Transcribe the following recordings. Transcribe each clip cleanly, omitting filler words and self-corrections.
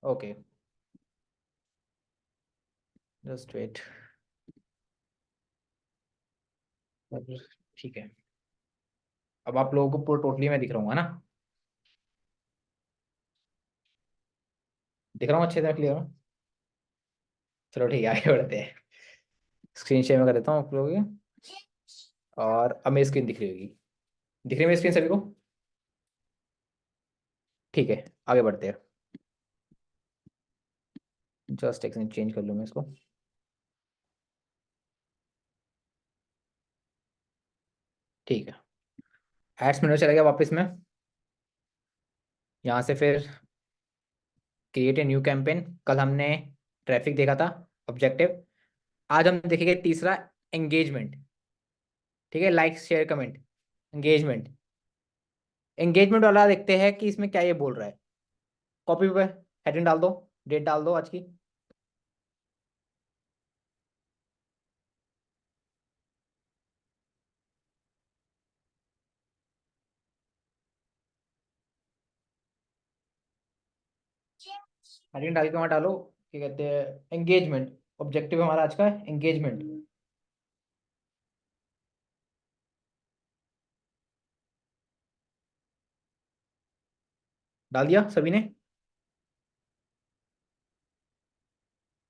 Okay, just wait. ठीक है, अब आप लोगों को पूरा टोटली मैं दिख रहा हूँ, है ना? दिख रहा हूँ अच्छे से, क्लियर हूँ? चलो ठीक है, आगे बढ़ते हैं। स्क्रीन शेयर में कर देता हूँ आप लोगों की। और अब मेरी स्क्रीन दिख रही होगी। दिख रही है मेरी स्क्रीन सभी को? ठीक है, आगे बढ़ते हैं। जस्ट एक सेकंड, चेंज कर लूँ मैं इसको। ठीक है, एड्स मेनू चला गया वापस में। यहाँ से फिर क्रिएट ए न्यू कैंपेन। कल हमने ट्रैफिक देखा था, ऑब्जेक्टिव। आज हम देखेंगे तीसरा, एंगेजमेंट। ठीक है, like share comment, engagement. Engagement वाला देखते हैं कि इसमें क्या ये बोल रहा है। कॉपी पे हेडिंग डाल दो, डेट डाल दो आज की। हेडिंग डाल के वहाँ डालो, क्या कहते हैं, एंगेजमेंट। ऑब्जेक्टिव हमारा आज का एंगेजमेंट। डाल दिया सभी ने?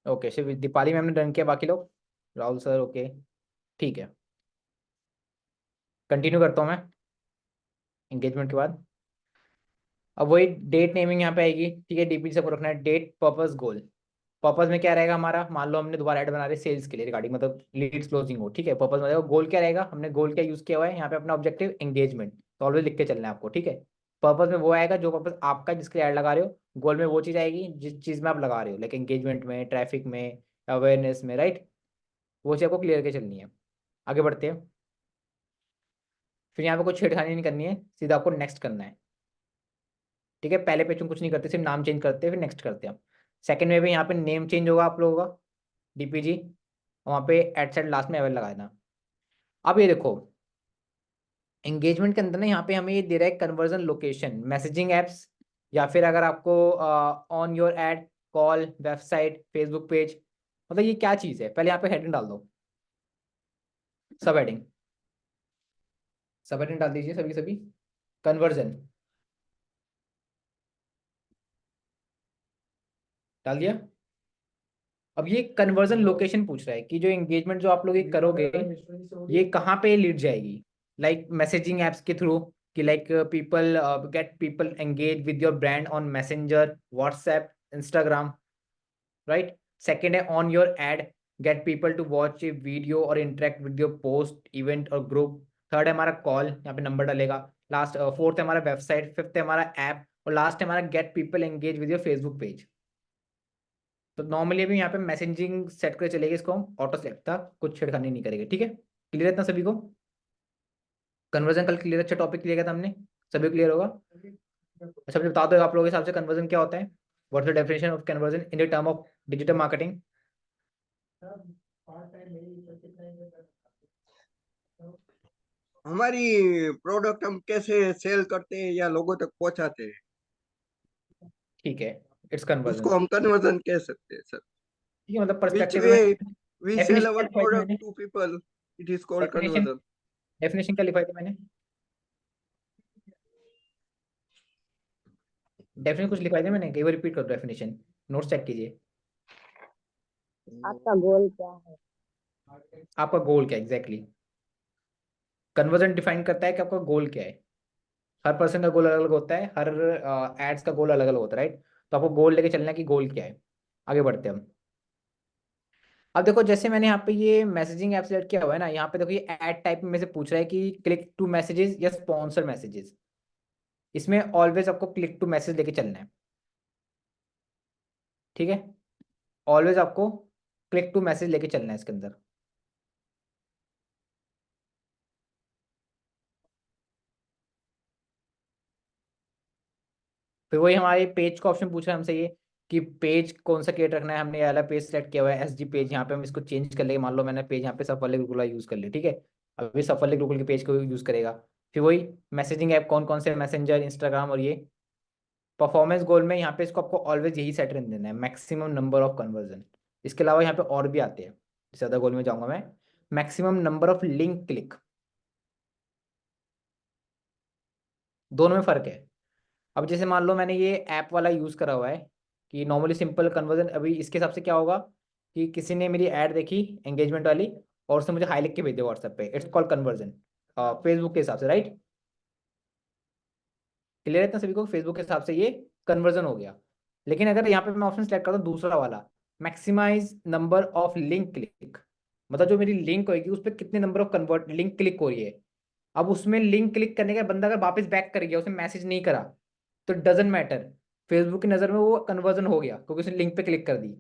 ओके, सिर्फ दीपाली मैम ने डन किया, बाकी लोग? Rahul sir, okay. ठीक है, कंटिन्यू करता हूँ मैं एंगेजमेंट के बाद। अब वही डेट नेमिंग यहाँ पे आएगी। ठीक है, डीपी सबको रखना है, डेट, पर्पस, गोल। पर्पस में क्या रहेगा हमारा, मान लो हमने दोबारा ऐड बना रहे सेल्स के लिए रिगार्डिंग, मतलब लीड्स क्लोजिंग हो। ठीक है, पर्पस में रहेगा। गोल क्या रहेगा, हमने गोल क्या यूज किया हुआ है यहाँ पे, अपना ऑब्जेक्टिव एंगेजमेंट। तो ऑलवेज लिख के चलना है आपको, ठीक है? पर्पस में वो आएगा जो पर्पस आपका, जिसके लिए ऐड लगा रहे हो। गोल में वो चीज़ आएगी जिस चीज़ में आप लगा रहे हो, लाइक एंगेजमेंट में, ट्रैफिक में, अवेयरनेस में, राइट? वो चीज़ आपको क्लियर करके चलनी है। आगे बढ़ते हैं। फिर यहाँ पे कोई छेड़खानी नहीं करनी है, सीधा आपको नेक्स्ट करना है। ठीक है, पहले पेज में कुछ नहीं करते, सिर्फ नाम चेंज करते हैं, फिर नेक्स्ट करते हैं हम। सेकंड में भी यहाँ पे नेम चेंज होगा आप लोगों का, डीपीजी। वहाँ पे एट साइड लास्ट में अवेल लगा देना। अब ये देखो, एंगेजमेंट के अंदर ना यहाँ पे हमें ये दे रहा है कन्वर्जन लोकेशन, मैसेजिंग एप्स, या फिर अगर आपको on your add, call, website, Facebook page. मतलब ये क्या चीज़ है, पहले यहाँ पे हेडिंग डाल दो, सब हेडिंग। सब हेडिंग डाल दीजिए सभी सभी। कन्वर्जन डाल दिया। अब ये कन्वर्जन लोकेशन पूछ रहा है कि जो एंगेजमेंट जो आप लोग ये करोगे, ये कहाँ पे लीड जाएगी। लाइक मैसेजिंग एप्स के थ्रू, कि like people get people engage with your brand on Messenger, WhatsApp, Instagram, right? Second है on your ad, get people to watch a video और interact with your post, event और group. Third है हमारा call, यहाँ पे number डलेगा। Last fourth है हमारा website. Fifth है हमारा ऐप। और लास्ट है हमारा gate people engage with your Facebook page. तो नॉर्मली अभी यहाँ पे मैसेजिंग सेट कर चलेगी, इसको हम ऑटो सेलेक्ट था, कुछ छेड़खानी नहीं करेंगे। ठीक है, क्लियर है इतना सभी को? कन्वर्जन कल क्लियर, अच्छा टॉपिक क्लियर किया था हमने, सभी क्लियर होगा? अच्छा, मुझे बता दो आप लोगों के हिसाब से कन्वर्जन क्या होता है? What's the definition of conversion in the term of digital marketing? हमारी प्रोडक्ट हम कैसे सेल करते हैं या लोगों तक पहुंचाते हैं, ठीक है, इट्स उसको कन्वर्जन। हम कन्वर्जन कह सकते हैं सर। ठीक है, मतलब विच पर्सपेक्टिव वे में वी सेल डेफिनेशन क्या अवर लिखवाई थी प्रोडक्ट मैंने? To people, it is called definition, conversion. Definition क्या लिखवाई थी मैंने? डेफिनेशन कुछ लिखवाई थी मैंने, कई बार रिपीट करो डेफिनेशन, नोट्स चेक कीजिए। आपका गोल क्या है? आपका गोल क्या एग्जैक्टली? कन्वर्जन डिफाइन करता है कि आपका गोल क्या है। हर पर्सन का गोल अलग अलग होता है, हर एड्स का गोल अलग अलग होता है, राइट? तो आपको गोल लेके चलना है कि गोल क्या है। आगे बढ़ते हैं हम। अब देखो, जैसे मैंने यहाँ पे ये मैसेजिंग ऐप सेलेक्ट किया हुआ है ना, यहाँ पे देखो ये ऐड टाइप में से पूछ रहा है कि क्लिक टू मैसेजेस या स्पॉन्सर मैसेजेस। इसमें ऑलवेज आपको क्लिक टू मैसेज लेके चलना है। ठीक है, ऑलवेज आपको क्लिक टू मैसेज लेके चलना है इसके अंदर। फिर वही हमारे पेज का ऑप्शन पूछ रहा है हमसे ये, कि पेज कौन सा क्रिएट रखना है। हमने ये वाला पेज सेलेक्ट किया हुआ है, एसजी पेज। यहाँ पे हम इसको चेंज कर लेंगे, मान लो मैंने पेज यहाँ पे सफल गुरुकुला यूज कर लिया, ठीक है? अभी सफल गुरुकुल के पेज को यूज करेगा। फिर वही मैसेजिंग ऐप कौन कौन से, मैसेंजर, इंस्टाग्राम और ये परफॉर्मेंस गोल में यहाँ पे इसको आपको ऑलवेज यही सेट रहने देना है, मैक्सिमम नंबर ऑफ कन्वर्जन। इसके अलावा यहाँ पे और भी आते हैं, जैसे अदर गोल में जाऊंगा मैं, maximum number of link click, दोनों में फर्क है। अब जैसे मान लो मैंने ये ऐप वाला यूज़ करा हुआ है कि नॉर्मली सिंपल कन्वर्जन, अभी इसके हिसाब से क्या होगा कि किसी ने मेरी ऐड देखी एंगेजमेंट वाली और उसने मुझे हाई लिख के भेज दिया व्हाट्सएप पे, इट्स कॉल्ड कन्वर्जन फेसबुक के हिसाब से, राइट? क्लियर है इतना सभी को? फेसबुक के हिसाब से ये कन्वर्जन हो गया। लेकिन अगर यहाँ पे मैं ऑप्शन सेलेक्ट करता हूँ दूसरा वाला, maximize number of link click, मतलब जो मेरी लिंक होगी उस पर कितने number of convert link click हो रही है। अब उसमें लिंक क्लिक करने का बंदा अगर वापस बैक कर गया, उसने मैसेज नहीं करा, तो डजेंट मैटर, फेसबुक की नज़र में वो कन्वर्जन हो गया क्योंकि उसने लिंक पे क्लिक कर दी।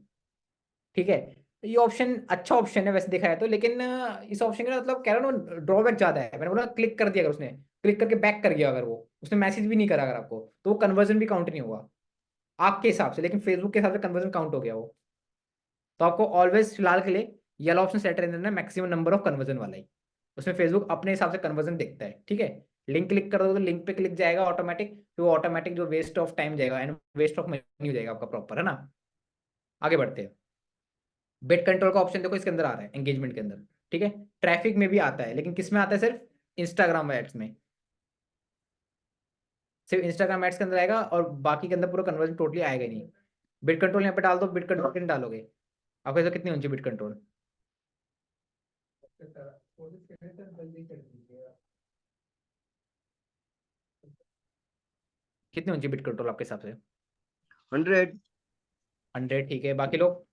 ठीक है, तो ये ऑप्शन अच्छा ऑप्शन है वैसे देखा है तो, लेकिन इस ऑप्शन का मतलब कह रहा हूँ ना ड्रॉबैक ज्यादा है। मैंने बोला क्लिक कर दिया, अगर उसने क्लिक करके बैक कर गया, अगर वो उसने मैसेज भी नहीं करा अगर आपको, तो वो कन्वर्जन भी काउंट नहीं हुआ आपके हिसाब से, लेकिन फेसबुक के हिसाब से कन्वर्जन काउंट हो गया वो। तो आपको ऑलवेज फिलहाल के लिए ये वाला ऑप्शन सेट रहने देना, मैक्सिमम नंबर ऑफ कन्वर्जन वाला ही। उसमें फेसबुक अपने हिसाब से कन्वर्जन देखता है। ठीक है, लिंक क्लिक कर दो तो लिंक पे क्लिक जाएगा ऑटोमेटिक, तो वो ऑटोमेटिक जो वेस्ट ऑफ टाइम जाएगा एंड वेस्ट ऑफ मनी हो जाएगा आपका प्रॉपर, है ना? आगे बढ़ते हैं। बिट कंट्रोल का ऑप्शन देखो इसके अंदर आ रहा है एंगेजमेंट के अंदर। ठीक है, ट्रैफिक में भी आता है, लेकिन किस में आता है? सिर्फ इंस्टाग्राम एड्स में, सिर्फ इंस्टाग्राम एड्स के अंदर आएगा और बाकी के अंदर पूरा कन्वर्जन टोटली आएगा ही नहीं। बिट कंट्रोल यहाँ पे डाल दो, बिट कंट्रोल कितने डालोगे? आपको ऐसा कितनी ऊंची बिट कंट्रोल? कितनी ऊंची बिट कंट्रोल आपके हिसाब से? 100। 100, ठीक है। बाकी लोग?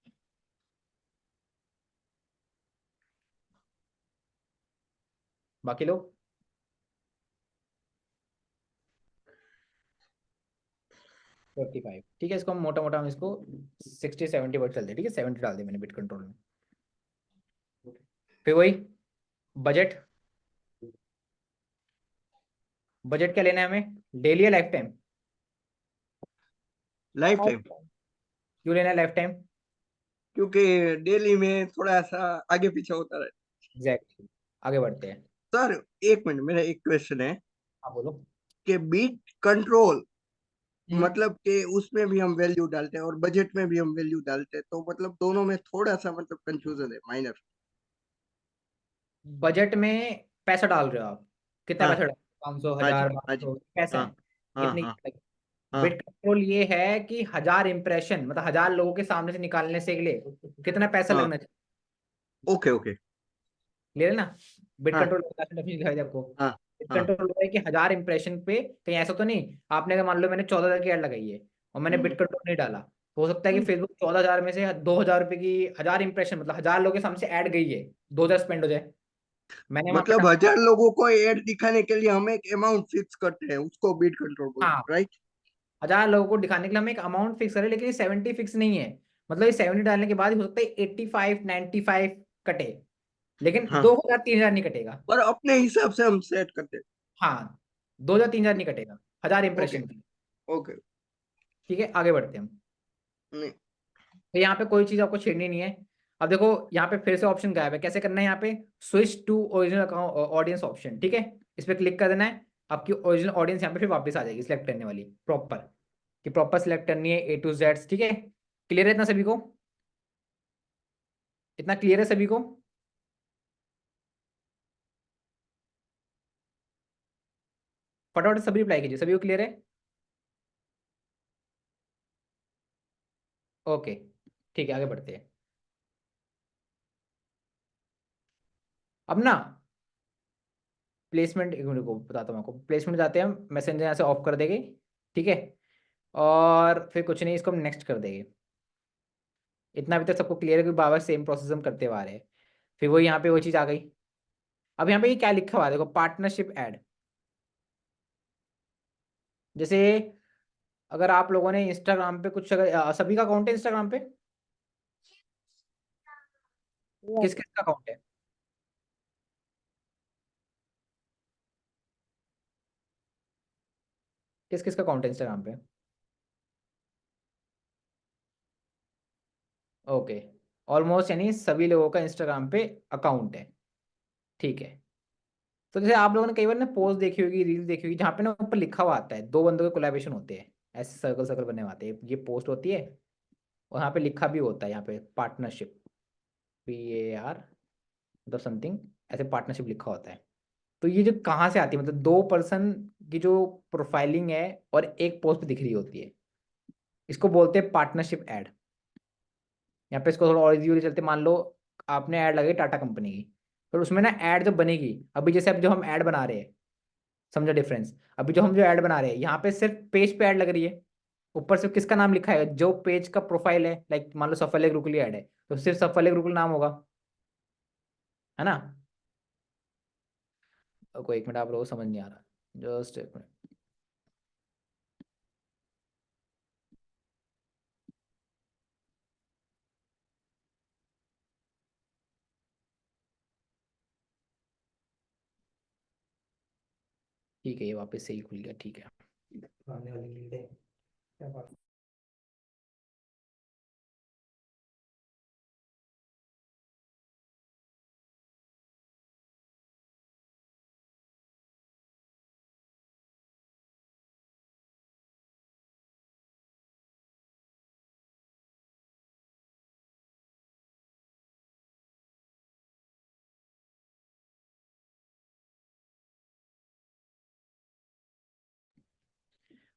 बाकी लोग? 45, ठीक है। इसको हम मोटा मोटा हम इसको 60-70 वर्ड चलते हैं, ठीक है, 70 डाल दिया मैंने बिट कंट्रोल में। फिर वही बजट, बजट क्या लेना है हमें, डेली या लाइफ टाइम? Life time. क्यों लेना है लाइफ टाइम? क्योंकि डेली में थोड़ा सा आगे पीछे होता रहे। एग्जैक्टली, आगे बढ़ते हैं। सर, एक मिनट, मेरा एक क्वेश्चन है हाँ बोलो। कि बीट कंट्रोल हम्म। मतलब कि उसमें भी हम वैल्यू डालते हैं और बजट में भी हम वैल्यू डालते हैं, तो मतलब दोनों में थोड़ा सा मतलब कंफ्यूजन है, माइनर। बजट में पैसा डाल रहे हो आप, कितना हाँ। पैसा डाल, 500, हाँ जी, 1000, हाँ जी। 1200 पैसा हाँ है? हाँ इतनी। हाँ हाँ। बिट कंट्रोल ये है कि 1000 इंप्रेशन, मतलब 1000 लोगों के सामने से निकालने से के लिए कितना पैसा हाँ। लगना चाहिए। Okay okay. ले लेना। बिट हाँ कंट्रोल दिखाई दे आपको। हाँ बिट हाँ। कंट्रोल है कि 1000 इंप्रेशन पे कहीं ऐसा तो नहीं, आपने अगर मान लो मैंने 14,000 की एड लगाई है और मैंने हम्म, बिट कंट्रोल नहीं डाला, तो हो सकता है कि हम्म। फेसबुक 14,000 में से 2,000 रुपए की, 1000 इंप्रेशन मतलब 1000 लोगों के सामने से ऐड गई है, 2,000 स्पेंड हो जाए, मैंने वहां पे मतलब 1000 लोगों को ऐड दिखाने के लिए हम एक अमाउंट फिक्स करते हैं, उसको बीट कंट्रोल बोलते हाँ, हैं, राइट? 1000 लोगों को दिखाने के लिए हम एक अमाउंट फिक्स करें, लेकिन ये 70 फिक्स नहीं है। मतलब ये 70 डालने के बाद ही हो सकता है 85, 95 कटे, लेकिन हाँ, 2,000, 3,000 नहीं कटेगा। पर अपने हिसाब से हम सेट करते हैं। हाँ, 2,000, 3,000 नहीं कटेगा, 1000 इंप्रेशन ओके की। ओके। ठीक है, आगे बढ़ते हैं हम। नहीं। तो यहाँ पे कोई चीज आपको छेड़नी नहीं है। अब देखो यहाँ पे फिर से ऑप्शन गायब है, कैसे करना है? यहाँ पे switch to original account audience option, ठीक है, इस पर क्लिक कर देना है। आपकी ओरिजिनल ऑडियंस यहाँ पे फिर वापस आ जाएगी सिलेक्ट करने वाली प्रॉपर, कि प्रॉपर सिलेक्ट करनी है A to Z। ठीक है, क्लियर है इतना सभी को? इतना क्लियर है सभी को? फटाफट सभी रिप्लाई कीजिए, सभी को क्लियर है? ओके, ठीक है, आगे बढ़ते हैं। अब ना प्लेसमेंट, एक मिनट को बताता हूँ आपको, प्लेसमेंट जाते हैं हम, मैसेंजर यहाँ से ऑफ कर देंगे। ठीक है, और फिर कुछ नहीं, इसको हम नेक्स्ट कर देंगे। इतना अभी तक सबको क्लियर है कि बाबा सेम प्रोसेस हम करते हुए आ रहे हैं। फिर वो यहाँ पे वो चीज़ आ गई। अब यहाँ पे ये क्या लिखा हुआ है देखो, पार्टनरशिप ऐड। जैसे अगर आप लोगों ने इंस्टाग्राम पे कुछ, अगर सभी का अकाउंट है इंस्टाग्राम पे, किस किस का अकाउंट है? किस किस का अकाउंट है इंस्टाग्राम पे? ओके, ऑलमोस्ट यानी सभी लोगों का इंस्टाग्राम पे अकाउंट है। ठीक है, तो जैसे आप लोगों ने कई बार ना पोस्ट देखी होगी, रील देखी होगी, जहाँ पे ना ऊपर लिखा हुआ आता है 2 बंदों के कोलैबोरेशन होते हैं। ऐसे सर्कल सर्कल बने हुए आते हैं, ये पोस्ट होती है और यहाँ पे लिखा भी होता है, यहाँ पे पार्टनरशिप, PAR मतलब समथिंग, ऐसे पार्टनरशिप लिखा होता है। तो ये जो कहाँ से आती है, मतलब 2 पर्सन की जो प्रोफाइलिंग है और एक पोस्ट पे दिख रही होती है, इसको बोलते हैं पार्टनरशिप ऐड। यहाँ पे इसको थोड़ा और इजी चलते, मान लो आपने ऐड लगाई टाटा कंपनी की, तो उसमें ना ऐड जो बनेगी, अभी जैसे अब जो हम ऐड बना रहे हैं, समझो डिफरेंस, अभी जो हम जो ऐड बना रहे हैं यहाँ पे सिर्फ पेज पे ऐड लग रही है, ऊपर से किसका नाम लिखा है, जो पेज का प्रोफाइल है, लाइक मान लो सफल एक गुरुकुल ऐड है, तो सिर्फ सफल एक गुरुकुल नाम होगा, है ना। कोई एक मिनट, आप लोगों को समझ नहीं आ रहा, जस्ट एक मिनट। ठीक है, ये वापस से ही खुल गया, ठीक है। आने वाली लीड है, क्या बात।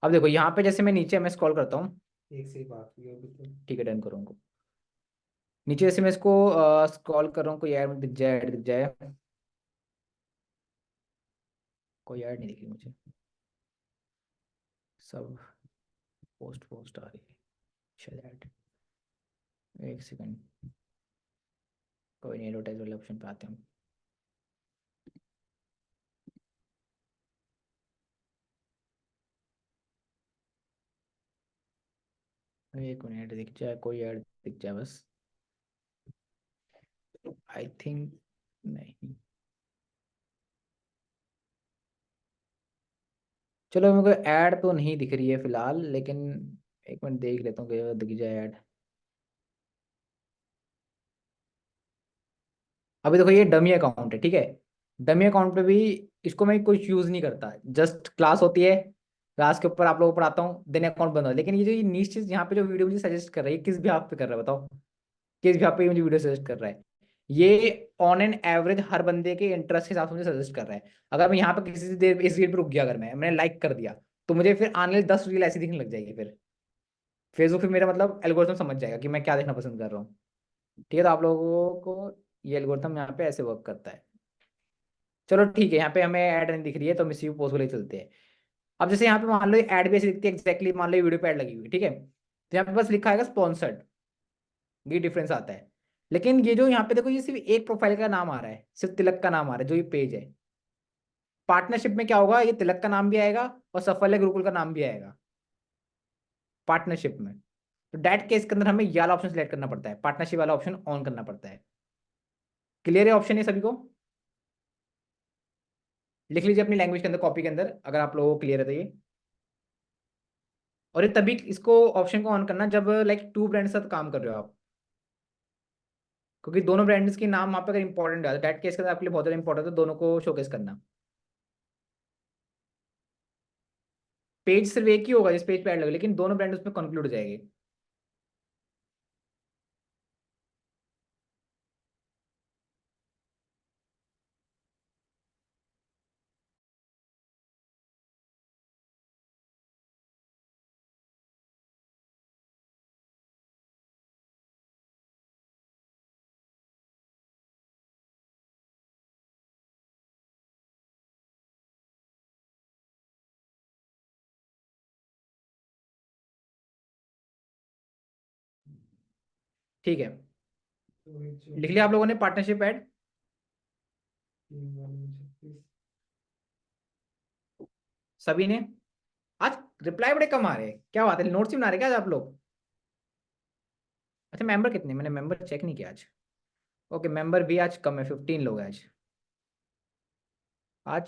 अब देखो यहाँ पे जैसे मैं नीचे मैं स्क्रॉल करता हूँ, एक से ही बात हुई अभी तो, ठीक है, डन करूँगा। नीचे जैसे मैं इसको स्क्रॉल कर रहा हूँ, कोई ऐड दिख जाए, ऐड दिख जाए, कोई ऐड नहीं दिख रही मुझे, सब पोस्ट पोस्ट आ रही है, शायद ऐड, एक सेकंड, कोई नहीं, एडवर्टाइज वाले ऑप्शन पे आते हैं। एक मिनट दिख जाए, कोई ऐड दिख जाए बस, आई थिंक नहीं, चलो मेरे को ऐड तो नहीं दिख रही है फिलहाल, लेकिन एक मिनट देख लेता हूँ कि अगर दिख जाए ऐड। अभी देखो ये डमी अकाउंट है, ठीक है, डमी अकाउंट पे भी इसको मैं कुछ यूज नहीं करता, जस्ट क्लास होती है, क्लास के ऊपर आप लोगों को पढ़ाता हूँ, देन अकाउंट बंद हो, लेकिन ये जो ये नीच चीज यहाँ पे जो वीडियो मुझे सजेस्ट कर रही है, किस भी आप पे कर रहा है बताओ, किस भी आप पे मुझे वीडियो सजेस्ट कर रहा है, ये ऑन एन एवरेज हर बंदे के इंटरेस्ट के हिसाब से मुझे सजेस्ट कर रहा है। अगर मैं यहाँ पे किसी से देर इस रील पे रुक गया, अगर मैंने लाइक कर दिया, तो मुझे फिर आने वाली 10 रील ऐसी दिखने लग जाएगी, फिर फेसबुक फिर मेरा मतलब एल्गोरिथम समझ जाएगा कि मैं क्या देखना पसंद कर रहा हूँ। ठीक है, तो आप लोगों को ये एल्गोरिथम यहाँ पे ऐसे वर्क करता है। चलो ठीक है, यहाँ पे हमें ऐड नहीं दिख रही है, तो हम इसी पोस्ट को ले चलते हैं। अब जैसे यहाँ पे मान लो ऐड भी ऐसी दिखती है एक्जैक्टली, मान लो वीडियो पे ऐड लगी हुई है, ठीक है, तो यहाँ पे बस लिखा है स्पॉन्सर्ड, ये डिफरेंस आता है। लेकिन ये जो यहाँ पे देखो, ये सिर्फ एक प्रोफाइल का नाम आ रहा है, सिर्फ तिलक का नाम आ रहा है, जो ये पेज है। पार्टनरशिप में क्या होगा, ये तिलक का नाम भी आएगा और सफल है गुरुकुल का नाम भी आएगा पार्टनरशिप में। तो डैट केस के अंदर हमें ये वाला ऑप्शन सिलेक्ट करना पड़ता है, पार्टनरशिप वाला ऑप्शन ऑन करना पड़ता है। क्लियर है ऑप्शन, ये सभी को लिख लीजिए अपनी लैंग्वेज के अंदर, कॉपी के अंदर, अगर आप लोगों को क्लियर है तो ये। और ये तभी इसको ऑप्शन को ऑन करना जब लाइक 2 ब्रांड साथ काम कर रहे हो आप, क्योंकि दोनों ब्रांड्स के नाम वहाँ पे अगर इंपॉर्टेंट है, डैट केस के अंदर आपके लिए बहुत ज़्यादा इंपॉर्टेंट है दोनों को शोकेस करना। पेज सिर्फ एक ही होगा जिस पेज पे ऐड लगे, लेकिन दोनों ब्रांड उसमें कंक्लूड हो जाएंगे। ठीक है, लिख लिया आप लोगों ने पार्टनरशिप ऐड, सभी ने। आज रिप्लाई बड़े कम आ रहे हैं, क्या बात है, नोट्स ही बना रहे क्या आज आप लोग। अच्छा, मेंबर कितने, मैंने मेंबर चेक नहीं किया आज। ओके, मेंबर भी आज कम है, 15 लोग हैं आज। आज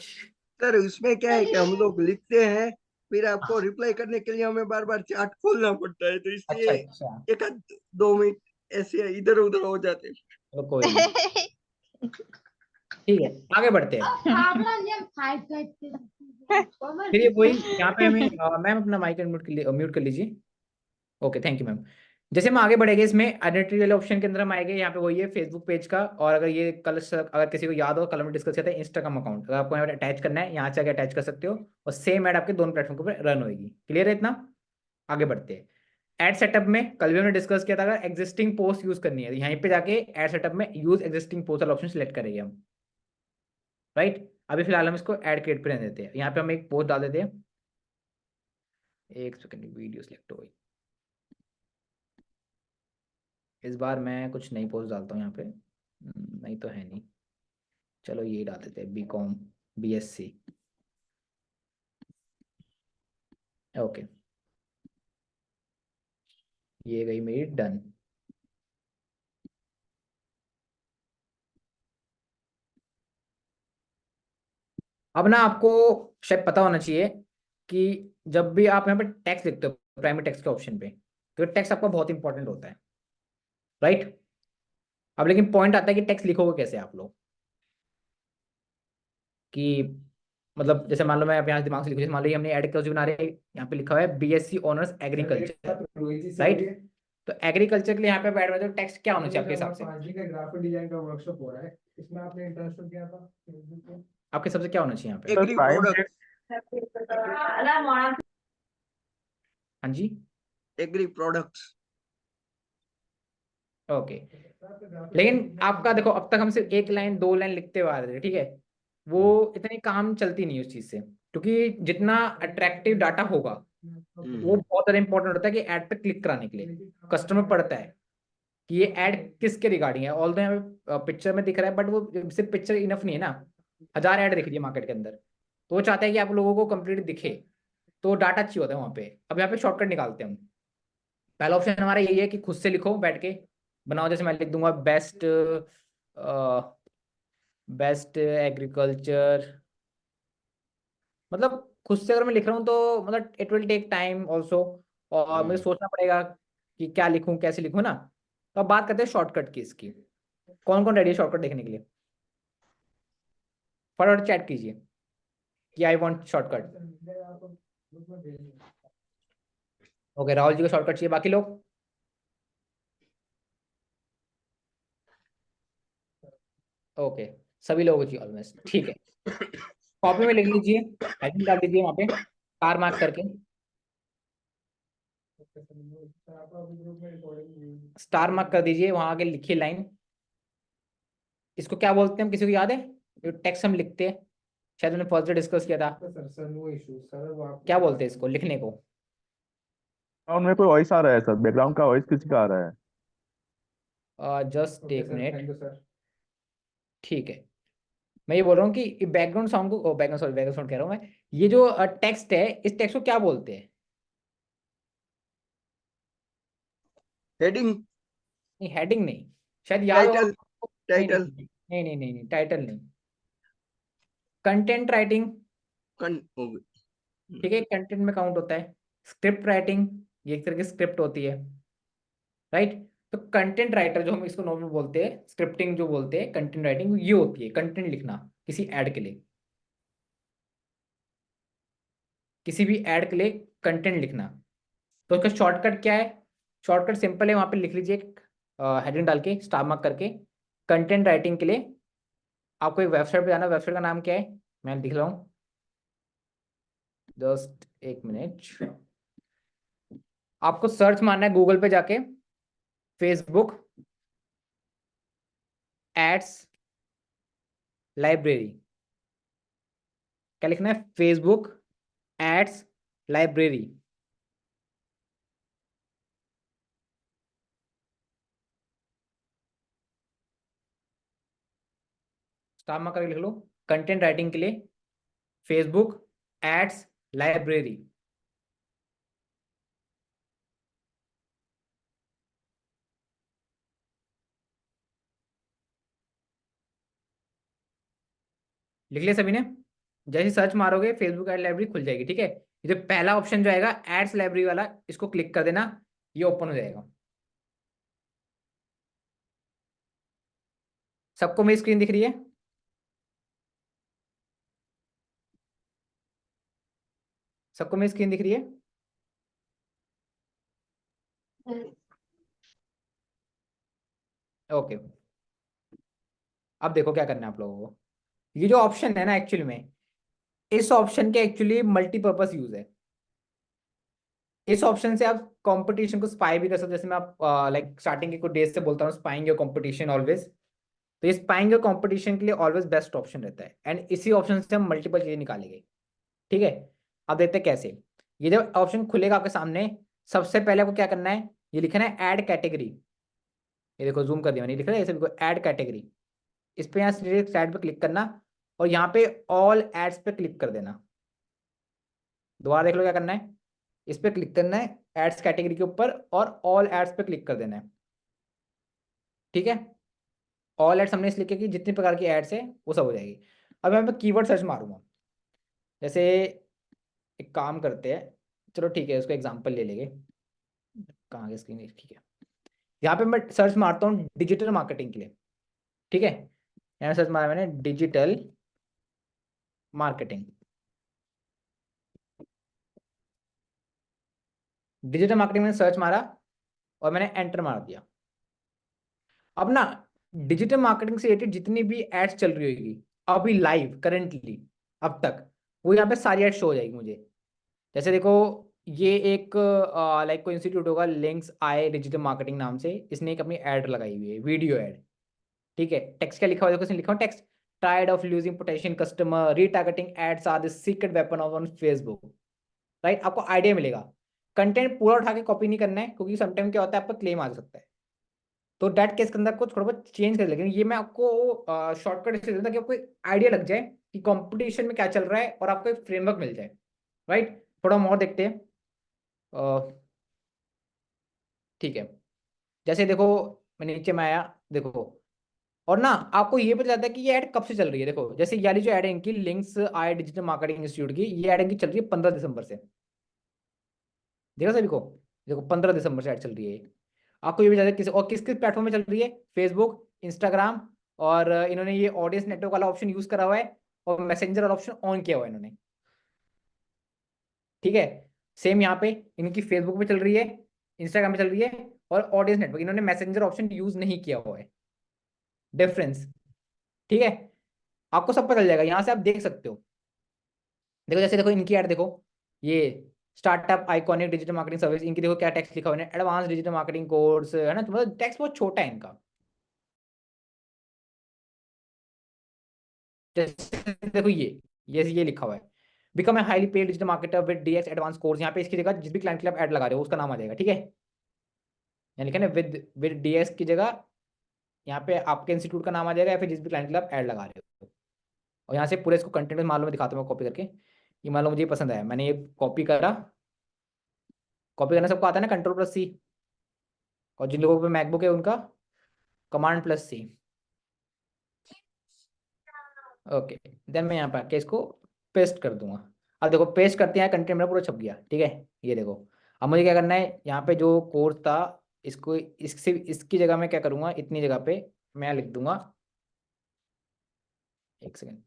सर उसमें क्या है कि हम लोग लिखते हैं, फिर आपको रिप्लाई करने के लिए हमें बार बार चैट खोलना पड़ता है, तो अच्छा इसलिए अच्छा, एक आध 2 मिनट ऐसे इधर उधर हो जाते हैं। चलो कोई नहीं। ठीक है, आगे बढ़ते हैं। फिर ये वही, यहाँ पे हमें मैम अपना माइक म्यूट कर लीजिए। Okay, thank you ma'am. जैसे हम आगे बढ़ेंगे इसमें आइडेंटिटी वाले ऑप्शन के अंदर हम आएंगे, यहाँ पे वही है फेसबुक पेज का। और अगर ये कल अगर किसी को याद हो, कल हम डिस्कस करते हैं इंस्टाग्राम अकाउंट, अगर आपको यहाँ पे अटैच करना है, यहाँ से आगे अटैच कर सकते हो, और सेम ऐड आपके दोनों प्लेटफॉर्म के ऊपर रन होगी। क्लियर है इतना? आगे बढ़ते हैं। एड सेटअप में कल भी हमने डिस्कस किया था, अगर एग्जिस्टिंग पोस्ट यूज करनी है तो यहीं पे जाके एड सेटअप में यूज एग्जिस्टिंग पोस्ट वाला ऑप्शन सेलेक्ट करेंगे हम। राइट, अभी फिलहाल हम इसको एड क्रिएट पे रहने देते हैं। यहाँ पे हम एक पोस्ट डाल देते हैं। एक सेकंड, वीडियो सिलेक्ट हो गई। इस बार मैं कुछ नई पोस्ट डालता हूँ यहाँ पे। नहीं तो है नहीं, चलो ये डाल देते हैं, BCom BSc। ओके, ये गई मेरी डन। अब ना आपको शायद पता होना चाहिए कि जब भी आप यहाँ पे टेक्स्ट लिखते हो प्राइमरी टेक्स्ट के ऑप्शन पे, तो टेक्स्ट आपका बहुत इंपॉर्टेंट होता है। राइट, अब लेकिन पॉइंट आता है कि टेक्स्ट लिखोगे कैसे आप लोग, कि मतलब जैसे मान लो मैं अब यहाँ दिमाग से लिखूँ, जैसे मान लो ये हमने ऐड क्लॉज बना रहे हैं, यहाँ पे लिखा हुआ है BSc ऑनर्स एग्रीकल्चर। राइट, तो एग्रीकल्चर के लिए यहाँ पे ऐड में टेक्स्ट क्या होना चाहिए आपके हिसाब से? ग्राफिक डिजाइन का वर्कशॉप हो रहा है, इसमें आपने इंटरेस्ट किया था। आपके हिसाब से क्या होना चाहिए यहाँ पे? एग्री प्राइम प्रोडक्ट, हाँ जी, एग्री प्रोडक्ट्स। ओके। लेकिन आपका देखो, अब तक हम सिर्फ एक लाइन दो लाइन लिखते हुए आ रहे थे, ठीक है, वो इतनी काम चलती नहीं है उस चीज से, क्योंकि जितना अट्रैक्टिव डाटा होगा वो बहुत ज्यादा इंपॉर्टेंट होता है कि ऐड पे क्लिक कराने के लिए। कस्टमर पढ़ता है कि ये ऐड किसके रिगार्डिंग है, ऑल यहाँ पिक्चर में दिख रहा है, बट वो सिर्फ पिक्चर इनफ नहीं है ना, 1000 ऐड दिख रही है मार्केट के अंदर, तो वो चाहता है कि आप लोगों को कंप्लीट दिखे, तो डाटा चाहिए होता है वहाँ पे। अब यहाँ पे शॉर्टकट निकालते हैं हम। पहला ऑप्शन हमारा यही है कि खुद से लिखो, बैठ के बनाओ। जैसे मैं लिख दूंगा बेस्ट एग्रीकल्चर, मतलब खुद से अगर मैं लिख रहा हूँ तो मतलब it will take time also, और मुझे सोचना पड़ेगा कि क्या लिखूँ कैसे लिखूँ ना। तो अब बात करते हैं शॉर्टकट की इसकी। कौन कौन रेडी है शॉर्टकट देखने के लिए? फटाफट चैट कीजिए कि I want shortcut. Okay, Rahul ji को शॉर्टकट चाहिए, बाकी लोग? ओके, सभी लोगों को चाहिए ऑलमोस्ट, ठीक है। कॉपी में लिख लीजिए, हेडिंग डाल दीजिए वहाँ पे स्टार मार्क करके। स्टार मार्क कर दीजिए, वहां आगे लिखिए लाइन। इसको क्या बोलते हैं, हम किसी को याद है? जो टेक्स्ट हम लिखते हैं, शायद हमने फर्स्ट डे डिस्कस किया था, सर वो इशू सर वो आप क्या बोलते हैं इसको लिखने को? बैकग्राउंड में कोई वॉइस आ रहा है सर, बैकग्राउंड का वॉइस किसी का आ रहा है। जस्ट एक थैंक मिनट, यू सर। ठीक है। मैं ये बोल रहा हूँ कि बैकग्राउंड साउंड को, बैकग्राउंड सॉरी बैकग्राउंड साउंड कह रहा हूँ मैं, ये जो टेक्स्ट है इस टेक्स्ट को क्या बोलते हैं? हेडिंग, नहीं, हेडिंग नहीं, शायद याद होगा टाइटल, आपको। नहीं नहीं टाइटल, नहीं नहीं नहीं नहीं, टाइटल नहीं, कंटेंट राइटिंग। कन हो गई। ठीक है, कंटेंट में काउंट होता है। स्क्रिप्ट राइटिंग, ये एक तरह की स्क्रिप्ट होती है। राइट, तो कंटेंट राइटर जो हम इसको नॉर्मल बोलते हैं, स्क्रिप्टिंग जो बोलते हैं, कंटेंट राइटिंग ये होती है कंटेंट लिखना किसी ऐड के लिए, किसी भी ऐड के लिए कंटेंट लिखना। तो उसका शॉर्टकट क्या है? शॉर्टकट सिंपल है, वहां पे लिख लीजिए हेडिंग डाल के स्टार मार्क करके, कंटेंट राइटिंग के लिए आपको एक वेबसाइट पे जाना। वेबसाइट का नाम क्या है मैं लिख रहा हूँ, जस्ट एक मिनट। आपको सर्च मारना है गूगल पे जाके, फेसबुक एड्स लाइब्रेरी। क्या लिखना है? Facebook ads library. Star mark करके लिख लो, कंटेंट राइटिंग के लिए फेसबुक एड्स लाइब्रेरी। लिख लिया सभी ने? जैसे सर्च मारोगे फेसबुक एड लाइब्रेरी खुल जाएगी, ठीक है। ये जो पहला ऑप्शन जो आएगा एड्स लाइब्रेरी वाला, इसको क्लिक कर देना, ये ओपन हो जाएगा। सबको मेरी स्क्रीन दिख रही है? सबको मेरी स्क्रीन दिख रही है? ओके, अब देखो क्या करना है आप लोगों को। ये जो ऑप्शन है ना, एक्चुअली में इस ऑप्शन के एक्चुअली मल्टीपर्पज यूज है। इस ऑप्शन से आप कंपटीशन को स्पाई भी कर सकते हो। जैसे मैं आप लाइक स्टार्टिंग के कुछ डेज से बोलता हूँ, स्पाइंग योर कंपटीशन ऑलवेज। तो ये स्पाइंग योर कंपटीशन के लिए ऑलवेज बेस्ट ऑप्शन रहता है, एंड इसी ऑप्शन से हम मल्टीपल चीजें निकालेंगे। ठीक है, अब देखते हैं कैसे। ये जब ऑप्शन खुलेगा आपके सामने, सबसे पहले आपको क्या करना है, ये लिखना है ऐड कैटेगरी। ये देखो जूम कर दिया मैंने, लिख रहा है ऐसे, ऐड कैटेगरी। इस पे यहाँ स्लाइड पे क्लिक करना, और यहाँ पे ऑल एड्स पे क्लिक कर देना। दोबारा देख लो क्या करना है, इस पे क्लिक करना है एड्स कैटेगरी के ऊपर, और ऑल एड्स पे क्लिक कर देना है। ठीक है, ऑल एड्स हमने इसलिए किया कि जितनी प्रकार की एड्स है वो सब हो जाएगी। अब मैं यहाँ पे कीवर्ड सर्च मारूंगा। जैसे एक काम करते हैं, चलो ठीक है, उसको एग्जांपल ले लेंगे। कहाँ गई स्क्रीन, ठीक है। यहाँ पे मैं सर्च मारता हूँ डिजिटल मार्केटिंग के लिए। ठीक है, यहाँ सर्च मारा मैंने डिजिटल मार्केटिंग। डिजिटल मार्केटिंग में सर्च मारा और मैंने एंटर मार दिया। अब ना डिजिटल मार्केटिंग से रिलेटेड जितनी भी एड्स चल रही होगी अभी लाइव करेंटली अब तक, वो यहाँ पे सारी एड्स शो हो जाएगी मुझे। जैसे देखो, ये एक लाइक कोई इंस्टीट्यूट होगा, लिंक्स आई डिजिटल मार्केटिंग नाम से, इसने एक अपनी ऐड लगाई हुई है, वीडियो ऐड। ठीक है, टेक्स्ट क्या लिखा हुआ है, देखो इसमें लिखा हुआ text, tired of losing potential customer, retargeting ads are the secret weapon of on Facebook. Right, आपको आइडिया मिलेगा। कंटेंट पूरा उठा के कॉपी नहीं करना है, क्योंकि समटाइम क्या होता है, आपका क्लेम आ सकता है। तो डेट केस के अंदर को थोड़ा बहुत चेंज कर, लेकिन ये मैं आपको शॉर्टकट इसलिए देता कि आपको आइडिया लग जाए कि कंपटीशन में क्या चल रहा है, और आपको एक फ्रेमवर्क मिल जाए। राइट, थोड़ा और देखते हैं। ठीक है, जैसे देखो मैं नीचे में आया, देखो, और ना आपको ये पता चलता है कि ये ऐड कब से चल रही है। देखो जैसे ये वाली जो ऐड है इनकी, links I digital marketing institute की, ये ऐड इनकी चल रही है 15 दिसंबर से। देखो सभी को, देखो 15 दिसंबर से ऐड चल रही है ये। आपको ये भी ज्यादा किस और किस किस प्लेटफॉर्म में चल रही है, फेसबुक, इंस्टाग्राम, और इन्होंने ये ऑडियंस नेटवर्क वाला ऑप्शन यूज करा हुआ है, और मैसेंजर वाला ऑप्शन ऑन किया हुआ है इन्होंने। ठीक है, सेम यहाँ पे इनकी फेसबुक पे चल रही है, इंस्टाग्राम पे चल रही है, और ऑडियंस नेटवर्क इन्होंने मैसेंजर ऑप्शन यूज नहीं किया हुआ है। डिफरेंस, ठीक है, आपको सब पता चल जाएगा, यहाँ से आप देख सकते हो। देखो जैसे देखो इनकी ऐड देखो, ये startup iconic digital marketing service, इनकी देखो क्या टेक्स्ट लिखा हुआ है, एडवांस डिजिटल मार्केटिंग कोर्स, है ना, तो मतलब टेक्स्ट बहुत छोटा है इनका। जैसे देखो ये लिखा हुआ है, become a highly paid digital marketer with DX advance course. यहाँ पे इसकी जगह जिस भी क्लाइंट के लिए आप ऐड लगा रहे हो उसका नाम आ जाएगा। ठीक है, यहाँ लिखा है ना विद विद डीएक्स की जगह यहाँ पे आपके इंस्टीट्यूट का नाम आ जाएगा, या फिर जिस भी क्लाइंट के लिए आप ऐड लगा रहे हो। और यहाँ से पूरे इसको कंटेंट में मान लो मैं दिखाता हूँ कॉपी करके। ये मान लो मुझे ये पसंद आया, मैंने ये कॉपी करा। कॉपी करना सबको आता है ना, Ctrl+C। और जिन लोगों पे मैकबुक है उनका Command+C। ओके, देन मैं यहाँ पे आके इसको पेस्ट कर दूंगा। अब देखो पेस्ट करते हैं, कंटेंट मेरा पूरा छप गया। ठीक है, ये देखो। अब मुझे क्या करना है, यहाँ पे जो कोर्स था इसको इससे इसकी जगह मैं क्या करूँगा, इतनी जगह पे मैं लिख दूंगा, एक सेकेंड,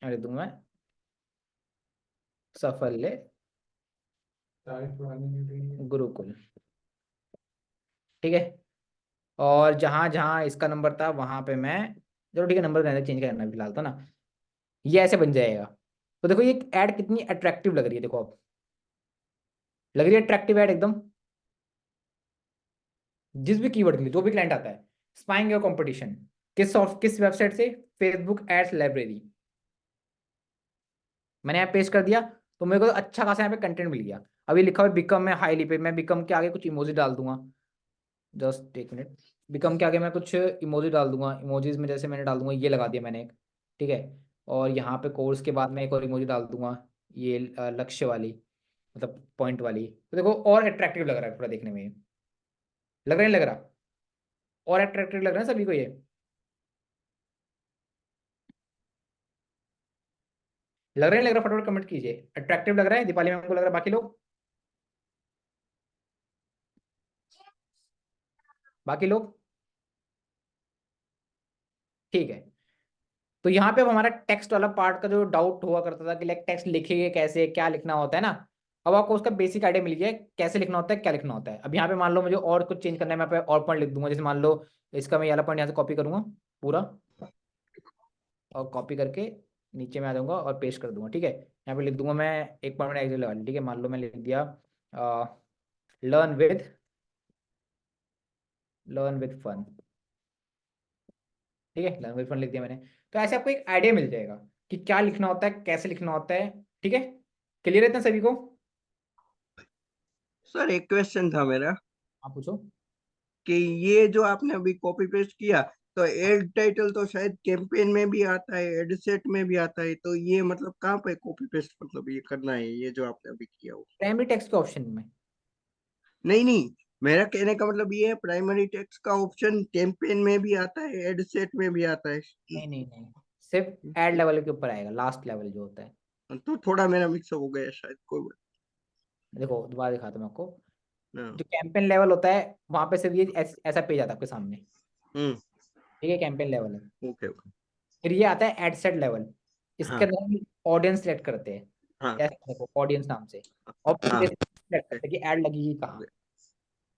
मैं लिख दूंगा मैं सफल गुरुकुल। ठीक है, और जहाँ जहाँ इसका नंबर था वहाँ पे मैं, चलो ठीक है नंबर रहने चेंज करना फिलहाल तो ना, ये ऐसे बन जाएगा। तो देखो ये ऐड कितनी अट्रैक्टिव लग रही है, देखो अब लग रही है अट्रैक्टिव ऐड एकदम। जिस भी कीवर्ड के लिए जो भी क्लाइंट आता है, स्पाइंग योर कंपटीशन, किस वेबसाइट से, फेसबुक एड्स लाइब्रेरी। मैंने यहाँ पेस्ट कर दिया, तो मेरे को तो अच्छा खासा यहाँ पे कंटेंट मिल गया। अभी लिखा हुआ बिकम में हाईली पे, मैं बिकम के आगे कुछ इमोजी डाल दूंगा। जस्ट एक मिनट, बिकम के आगे मैं कुछ इमोजी डाल दूंगा। इमोजीज में जैसे मैंने डाल दूंगा, ये लगा दिया मैंने एक। ठीक है, और यहाँ पे कोर्स के बाद मैं एक और इमोजी डाल दूंगा, ये लक्ष्य वाली, मतलब पॉइंट वाली। तो देखो और अट्रैक्टिव लग रहा है पूरा देखने में, लग रहा है नहीं लग रहा, और अट्रैक्टिव लग रहा है सभी को ये। लग रहा है नहीं लग रहा, फटाफट कमेंट कीजिए, अट्रैक्टिव लग रहा है दीपाली मैम को, लग रहा है बाकी लोग, बाकी लोग। ठीक है, तो यहाँ पे अब हमारा टेक्स्ट वाला पार्ट का जो डाउट हुआ करता था कि लाइक टेक्स्ट लिखेंगे कैसे, क्या लिखना होता है ना, अब आपको उसका बेसिक आइडिया मिल गया है कैसे लिखना होता है, क्या लिखना होता है। अब यहाँ पे मान लो मुझे और कुछ चेंज करना है, मैं यहाँ पे और पॉइंट लिख दूंगा। जैसे मान लो इसका मैं ये वाला पॉइंट यहाँ से कॉपी करूंगा पूरा, और कॉपी करके नीचे में आ जाऊंगा और पेस्ट कर दूंगा। ठीक है, यहाँ पे लिख दूंगा मैं एक पॉइंट एग्जिट लगा लिया। ठीक है, मान लो मैं लिख दिया लर्न विद फन। ठीक है, लर्न विद फन लिख दिया मैंने। तो ऐसे आपको एक आइडिया मिल जाएगा कि क्या लिखना होता है, कैसे लिखना होता है। ठीक है, क्लियर है इतना सभी को? सर एक क्वेश्चन था मेरा आप पूछो। कि ये जो आपने अभी कॉपी पेस्ट किया, तो एड टाइटल तो शायद कैंपेन में भी आता है, एड सेट में भी आता है, तो ये मतलब कहाँ पे कॉपी पेस्ट मतलब ये करना है, ये जो आपने अभी किया वो? प्राइमरी टेक्स्ट के ऑप्शन में। नहीं नहीं, मेरा कहने का मतलब ये है प्राइमरी टेक्स्ट का ऑप्शन कैंपेन में भी आता है, एड सेट में भी आता है। नहीं नहीं नहीं, सिर्फ एड लेवल के ऊपर आएगा, लास्ट लेवल जो होता है। तो थोड़ा मेरा मिक्सअप हो गया शायद, कोई बात देखो दोबारा दिखाता हूँ मैं आपको। नहीं। जो कैंपेन लेवल होता है वहां पे सिर्फ ये ऐसा पेज आता है आपके सामने। हम्म। ठीक है, कैंपेन लेवल है। Okay okay. फिर ये आता है एड सेट लेवल। इसके हाँ अंदर हम ऑडियंस सेलेक्ट करते हैं, हाँ ऐसे देखो ऑडियंस नाम से, और हाँ। सेलेक्ट करते हैं कि ऐड लगेगी कहाँ। ओके।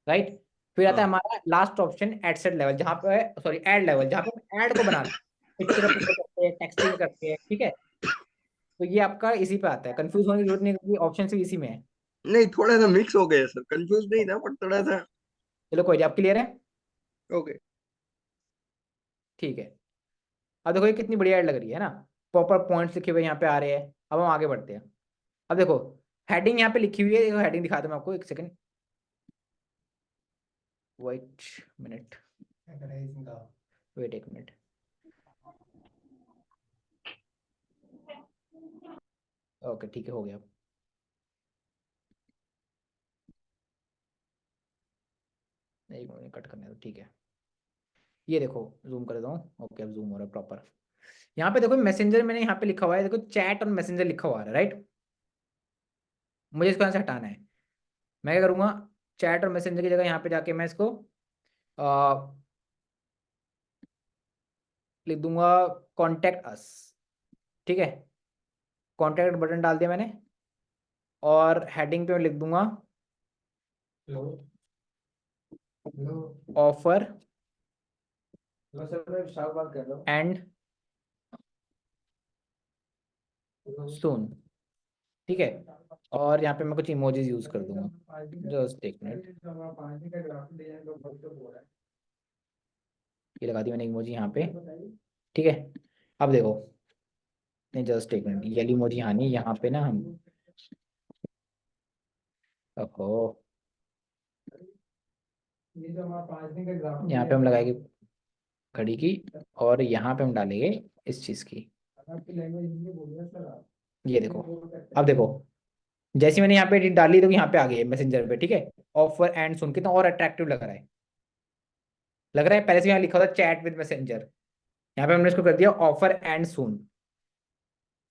राइट, फिर आता है हाँ हमारा last option ad set level, जहाँ पे सॉरी एड लेवल, जहाँ पे हम ऐड को बनाते हैं, पिक्चर अपलोड करते हैं, टेक्सटिंग करते हैं। ठीक है, तो ये आपका इसी पे आता है। कंफ्यूज होने की जरूरत नहीं, क्योंकि ऑप्शन सिर्फ इसी में है। नहीं, थोड़ा सा मिक्स हो गया सर, कंफ्यूज नहीं था पर थोड़ा सा। चलो कोई नहीं, आप क्लियर है? ओके। ठीक है, अब देखो ये कितनी बढ़िया ऐड लग रही है ना, प्रॉपर पॉइंट्स लिखे हुए यहाँ पे आ रहे हैं। अब हम आगे बढ़ते हैं। अब देखो हेडिंग यहाँ पे लिखी हुई है, देखो हेडिंग दिखाता हूँ मैं आपको, एक सेकंड, वेट मिनट, वेट एक मिनट। ओके ठीक है, हो गया। एक मिनट कट करने दो, ठीक है। ये देखो जूम कर दो। ओके, अब जूम हो रहा है प्रॉपर। यहाँ पे देखो मैसेंजर मैंने यहाँ पे लिखा हुआ है, देखो चैट और मैसेंजर लिखा हुआ है, राइट। मुझे इसको यहाँ से हटाना है। मैं क्या करूँगा, चैट और मैसेंजर की जगह यहाँ पे जाके मैं इसको आ, लिख दूंगा कॉन्टेक्ट अस। ठीक है, कॉन्टेक्ट बटन डाल दिया मैंने, और हेडिंग पे मैं लिख दूंगा hello hello offer hello sir, मैं विशाल बात कर रहा हूँ। And soon. ठीक है, और यहाँ पे मैं कुछ इमोजीज यूज कर दूंगा, जस्ट एक मिनट। ये लगा दी मैंने इमोजी यहाँ पे। ठीक है, अब देखो, नहीं जस्ट एक मिनट, ये इमोजी यहाँ नहीं, यहाँ पे ना हम, ओहो, ये जो हमारा 5 दिन का एग्जाम यहाँ पे हम लगाएंगे घड़ी की, और यहाँ पे हम डालेंगे इस चीज की। आपकी लैंग्वेज हिंदी बोलिए सर आप। ये देखो, अब देखो जैसे मैंने यहाँ पे डाली तो यहाँ पे आ गई है मैसेंजर पे। ठीक है, ऑफर एंड सुन, कितना और अट्रैक्टिव लग रहा है, लग रहा है। पहले से यहाँ लिखा था चैट विद मैसेंजर, यहाँ पे हमने इसको कर दिया ऑफर एंड सुन।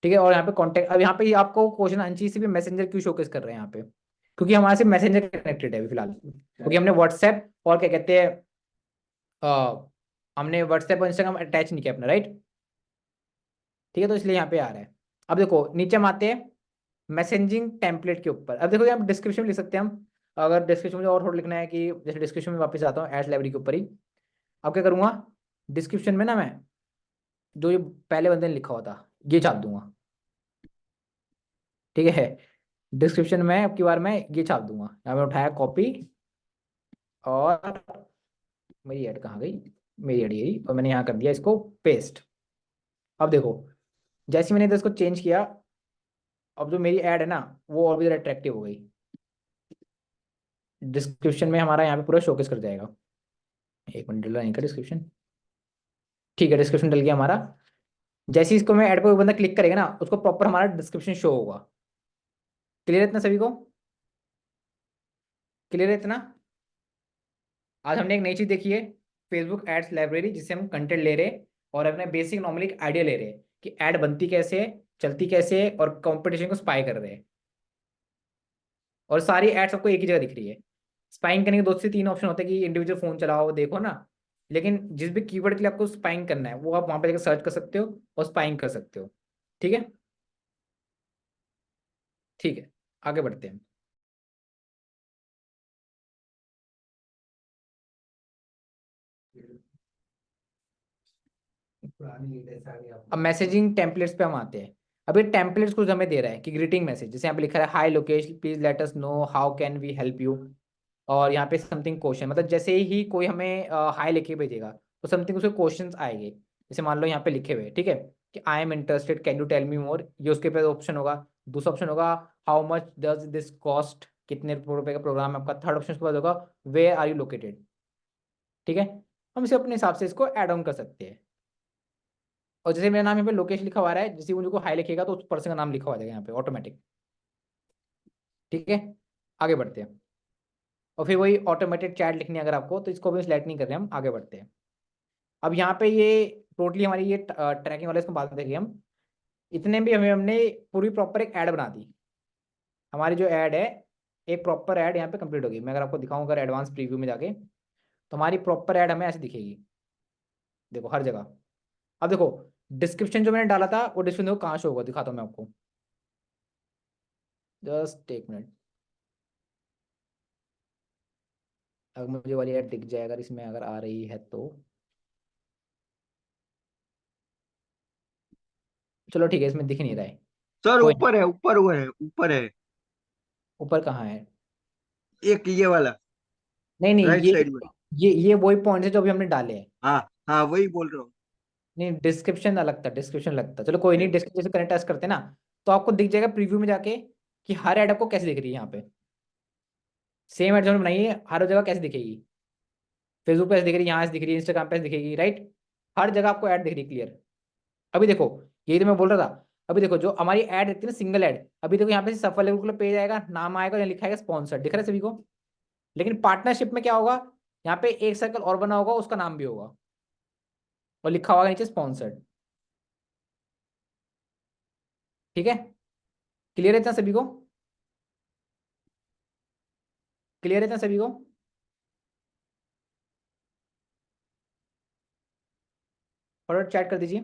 ठीक है, और यहाँ पे कॉन्टेक्ट। अब यहाँ पे आपको क्वेश्चन आंसर से भी मैसेंजर क्यों शोकेस कर रहे हैं यहाँ पे, क्योंकि हमारे से मैसेंजर कनेक्टेड है अभी फिलहाल, क्योंकि हमने व्हाट्सएप और क्या कहते हैं, हमने व्हाट्सएप और इंस्टाग्राम अटैच नहीं किया अपना, राइट। ठीक है, तो इसलिए यहाँ पे आ रहा है। अब देखो नीचे हम आते हैं मैसेजिंग टेम्पलेट के ऊपर। अब देखो यहाँ डिस्क्रिप्शन में लिख सकते हैं हम, अगर डिस्क्रिप्शन में और थोड़ा लिखना है कि जैसे डिस्क्रिप्शन में वापस आता हूँ एड्स लाइब्रेरी के ऊपर ही। अब क्या करूँगा, डिस्क्रिप्शन में ना मैं जो ये पहले बंदे ने लिखा हुआ था ये छाप दूंगा। ठीक है, डिस्क्रिप्शन में अब की बार मैं ये छाप दूंगा। यहाँ मैं उठाया कॉपी, और मेरी ऐड कहाँ गई, मेरी ऐड यही, और मैंने यहाँ कर दिया इसको पेस्ट। अब देखो जैसे मैंने तो इसको चेंज किया, अब जो मेरी ऐड है ना वो और भी ज़्यादा अट्रैक्टिव हो गई। डिस्क्रिप्शन में हमारा यहाँ पे पूरा शोकेस कर जाएगा। एक मिनट, डल का डिस्क्रिप्शन। ठीक है, डिस्क्रिप्शन डल गया हमारा। जैसे ही इसको मैं ऐड पे कोई बंदा क्लिक करेगा ना, उसको प्रॉपर हमारा डिस्क्रिप्शन शो होगा। क्लियर है इतना सभी को? क्लियर है इतना? आज हमने एक नई चीज देखी है, फेसबुक एड्स लाइब्रेरी, जिससे हम कंटेंट ले रहे हैं और अपने बेसिक नॉर्मली एक आइडिया ले रहे हैं कि ऐड बनती कैसे है, चलती कैसे है, और कंपटीशन को स्पाई कर रहे हैं। और सारी एड्स आपको एक ही जगह दिख रही है। स्पाइंग करने के 2 से 3 ऑप्शन होते हैं कि इंडिविजुअल फोन चलाओ देखो ना, लेकिन जिस भी कीवर्ड के लिए आपको स्पाइंग करना है वो आप वहां पे जाकर सर्च कर सकते हो और स्पाइंग कर सकते हो। ठीक है, ठीक है, आगे बढ़ते हैं। पुरानी लेटेस्ट आ गई अब आपको। मैसेजिंग टेम्पलेट्स पे हम आते हैं। अब ये टेम्पलेट्स कुछ हमें दे रहा है कि ग्रीटिंग मैसेज, जैसे यहाँ पे लिखा है hi Lokesh please let us know how can we help you. और यहाँ पे समथिंग क्वेश्चन, मतलब जैसे ही कोई हमें हाय लिखे भेजेगा तो समथिंग उसके क्वेश्चंस आएंगे। जैसे मान लो यहाँ पे लिखे हुए, ठीक है, कि I am interested can you tell me more, ये उसके पास ऑप्शन होगा। दूसरा ऑप्शन होगा how much does this cost, कितने रुपए का प्रोग्राम है आपका। थर्ड ऑप्शन उसके बाद होगा वेयर आर यू लोकेटेड। ठीक है, हम इसे अपने हिसाब से इसको ऐड ऑन कर सकते हैं। और जैसे मेरा नाम यहाँ पे लोकेश लिखा हुआ है, जैसे मुझे को हाई लिखेगा तो उस पर्सन का नाम लिखा हुआ जाएगा यहाँ पे ऑटोमेटिक। ठीक है, आगे बढ़ते हैं। और फिर वही ऑटोमेटेड चैट लिखनी है अगर आपको, तो इसको भी सिलेक्ट नहीं कर रहे, हम आगे बढ़ते हैं। अब यहाँ पे ये टोटली हमारी ये ट्रैकिंग वाले इसको बात करेंगे हम। इतने भी हमने पूरी प्रॉपर एक ऐड बना दी। हमारी जो ऐड है, एक प्रॉपर ऐड यहाँ पे कंप्लीट होगी। मैं अगर आपको दिखाऊं अगर एडवांस प्रीव्यू में जाके, तो हमारी प्रॉपर ऐड हमें ऐसे दिखेगी। देखो हर जगह। अब देखो डिस्क्रिप्शन जो मैंने डाला था वो डिस्क्रिप्शन देखो कहाँ शो होगा, दिखाता हूँ मैं आपको। जस्ट एक मिनट। अगर मुझे वाली ऐड दिख जाए अगर इसमें अगर आ रही है तो, चलो ठीक है, इसमें दिख नहीं रहा है। सर कोई नहीं, ऊपर है, ऊपर हुआ है, ऊपर है। ऊपर कहाँ है? एक ये वाला, नहीं नहीं, राइट साइड में। ये वही पॉइंट है जो अभी हमने डाले हैं। हाँ हाँ, वही बोल रहा हूँ। नहीं, डिस्क्रिप्शन अलग था, डिस्क्रिप्शन अलग था। चलो कोई नहीं, डिस्क्रिप्शन करेक्ट टेस्ट करते हैं ना। तो आपको दिख जाएगा प्रीव्यू में जाके कि हर ऐड आपको कैसे दिख रही है यहाँ पे। सेम ऐड जो हमने बनाई है हर जगह कैसे दिखेगी। फेसबुक पे ऐसे दिख रही है, यहाँ से दिख रही है, इंस्टाग्राम पे ऐसे दिखेगी, राइट। हर जगह आपको ऐड दिख रही है क्लियर। अभी देखो, यही तो मैं बोल रहा था। अभी देखो जो हमारी ऐड रहती है ना सिंगल ऐड, अभी देखो यहाँ पे सफल पेज आएगा, नाम आएगा, यहाँ लिखा है स्पॉन्सर, दिख रहा है सभी को। लेकिन पार्टनरशिप में क्या होगा, यहाँ पे एक सर्कल और बना होगा, उसका नाम भी होगा और लिखा होगा नीचे स्पॉन्सर्ड। ठीक है, क्लियर है इतना सभी को? क्लियर है इतना सभी को? फटाफट चैट कर दीजिए।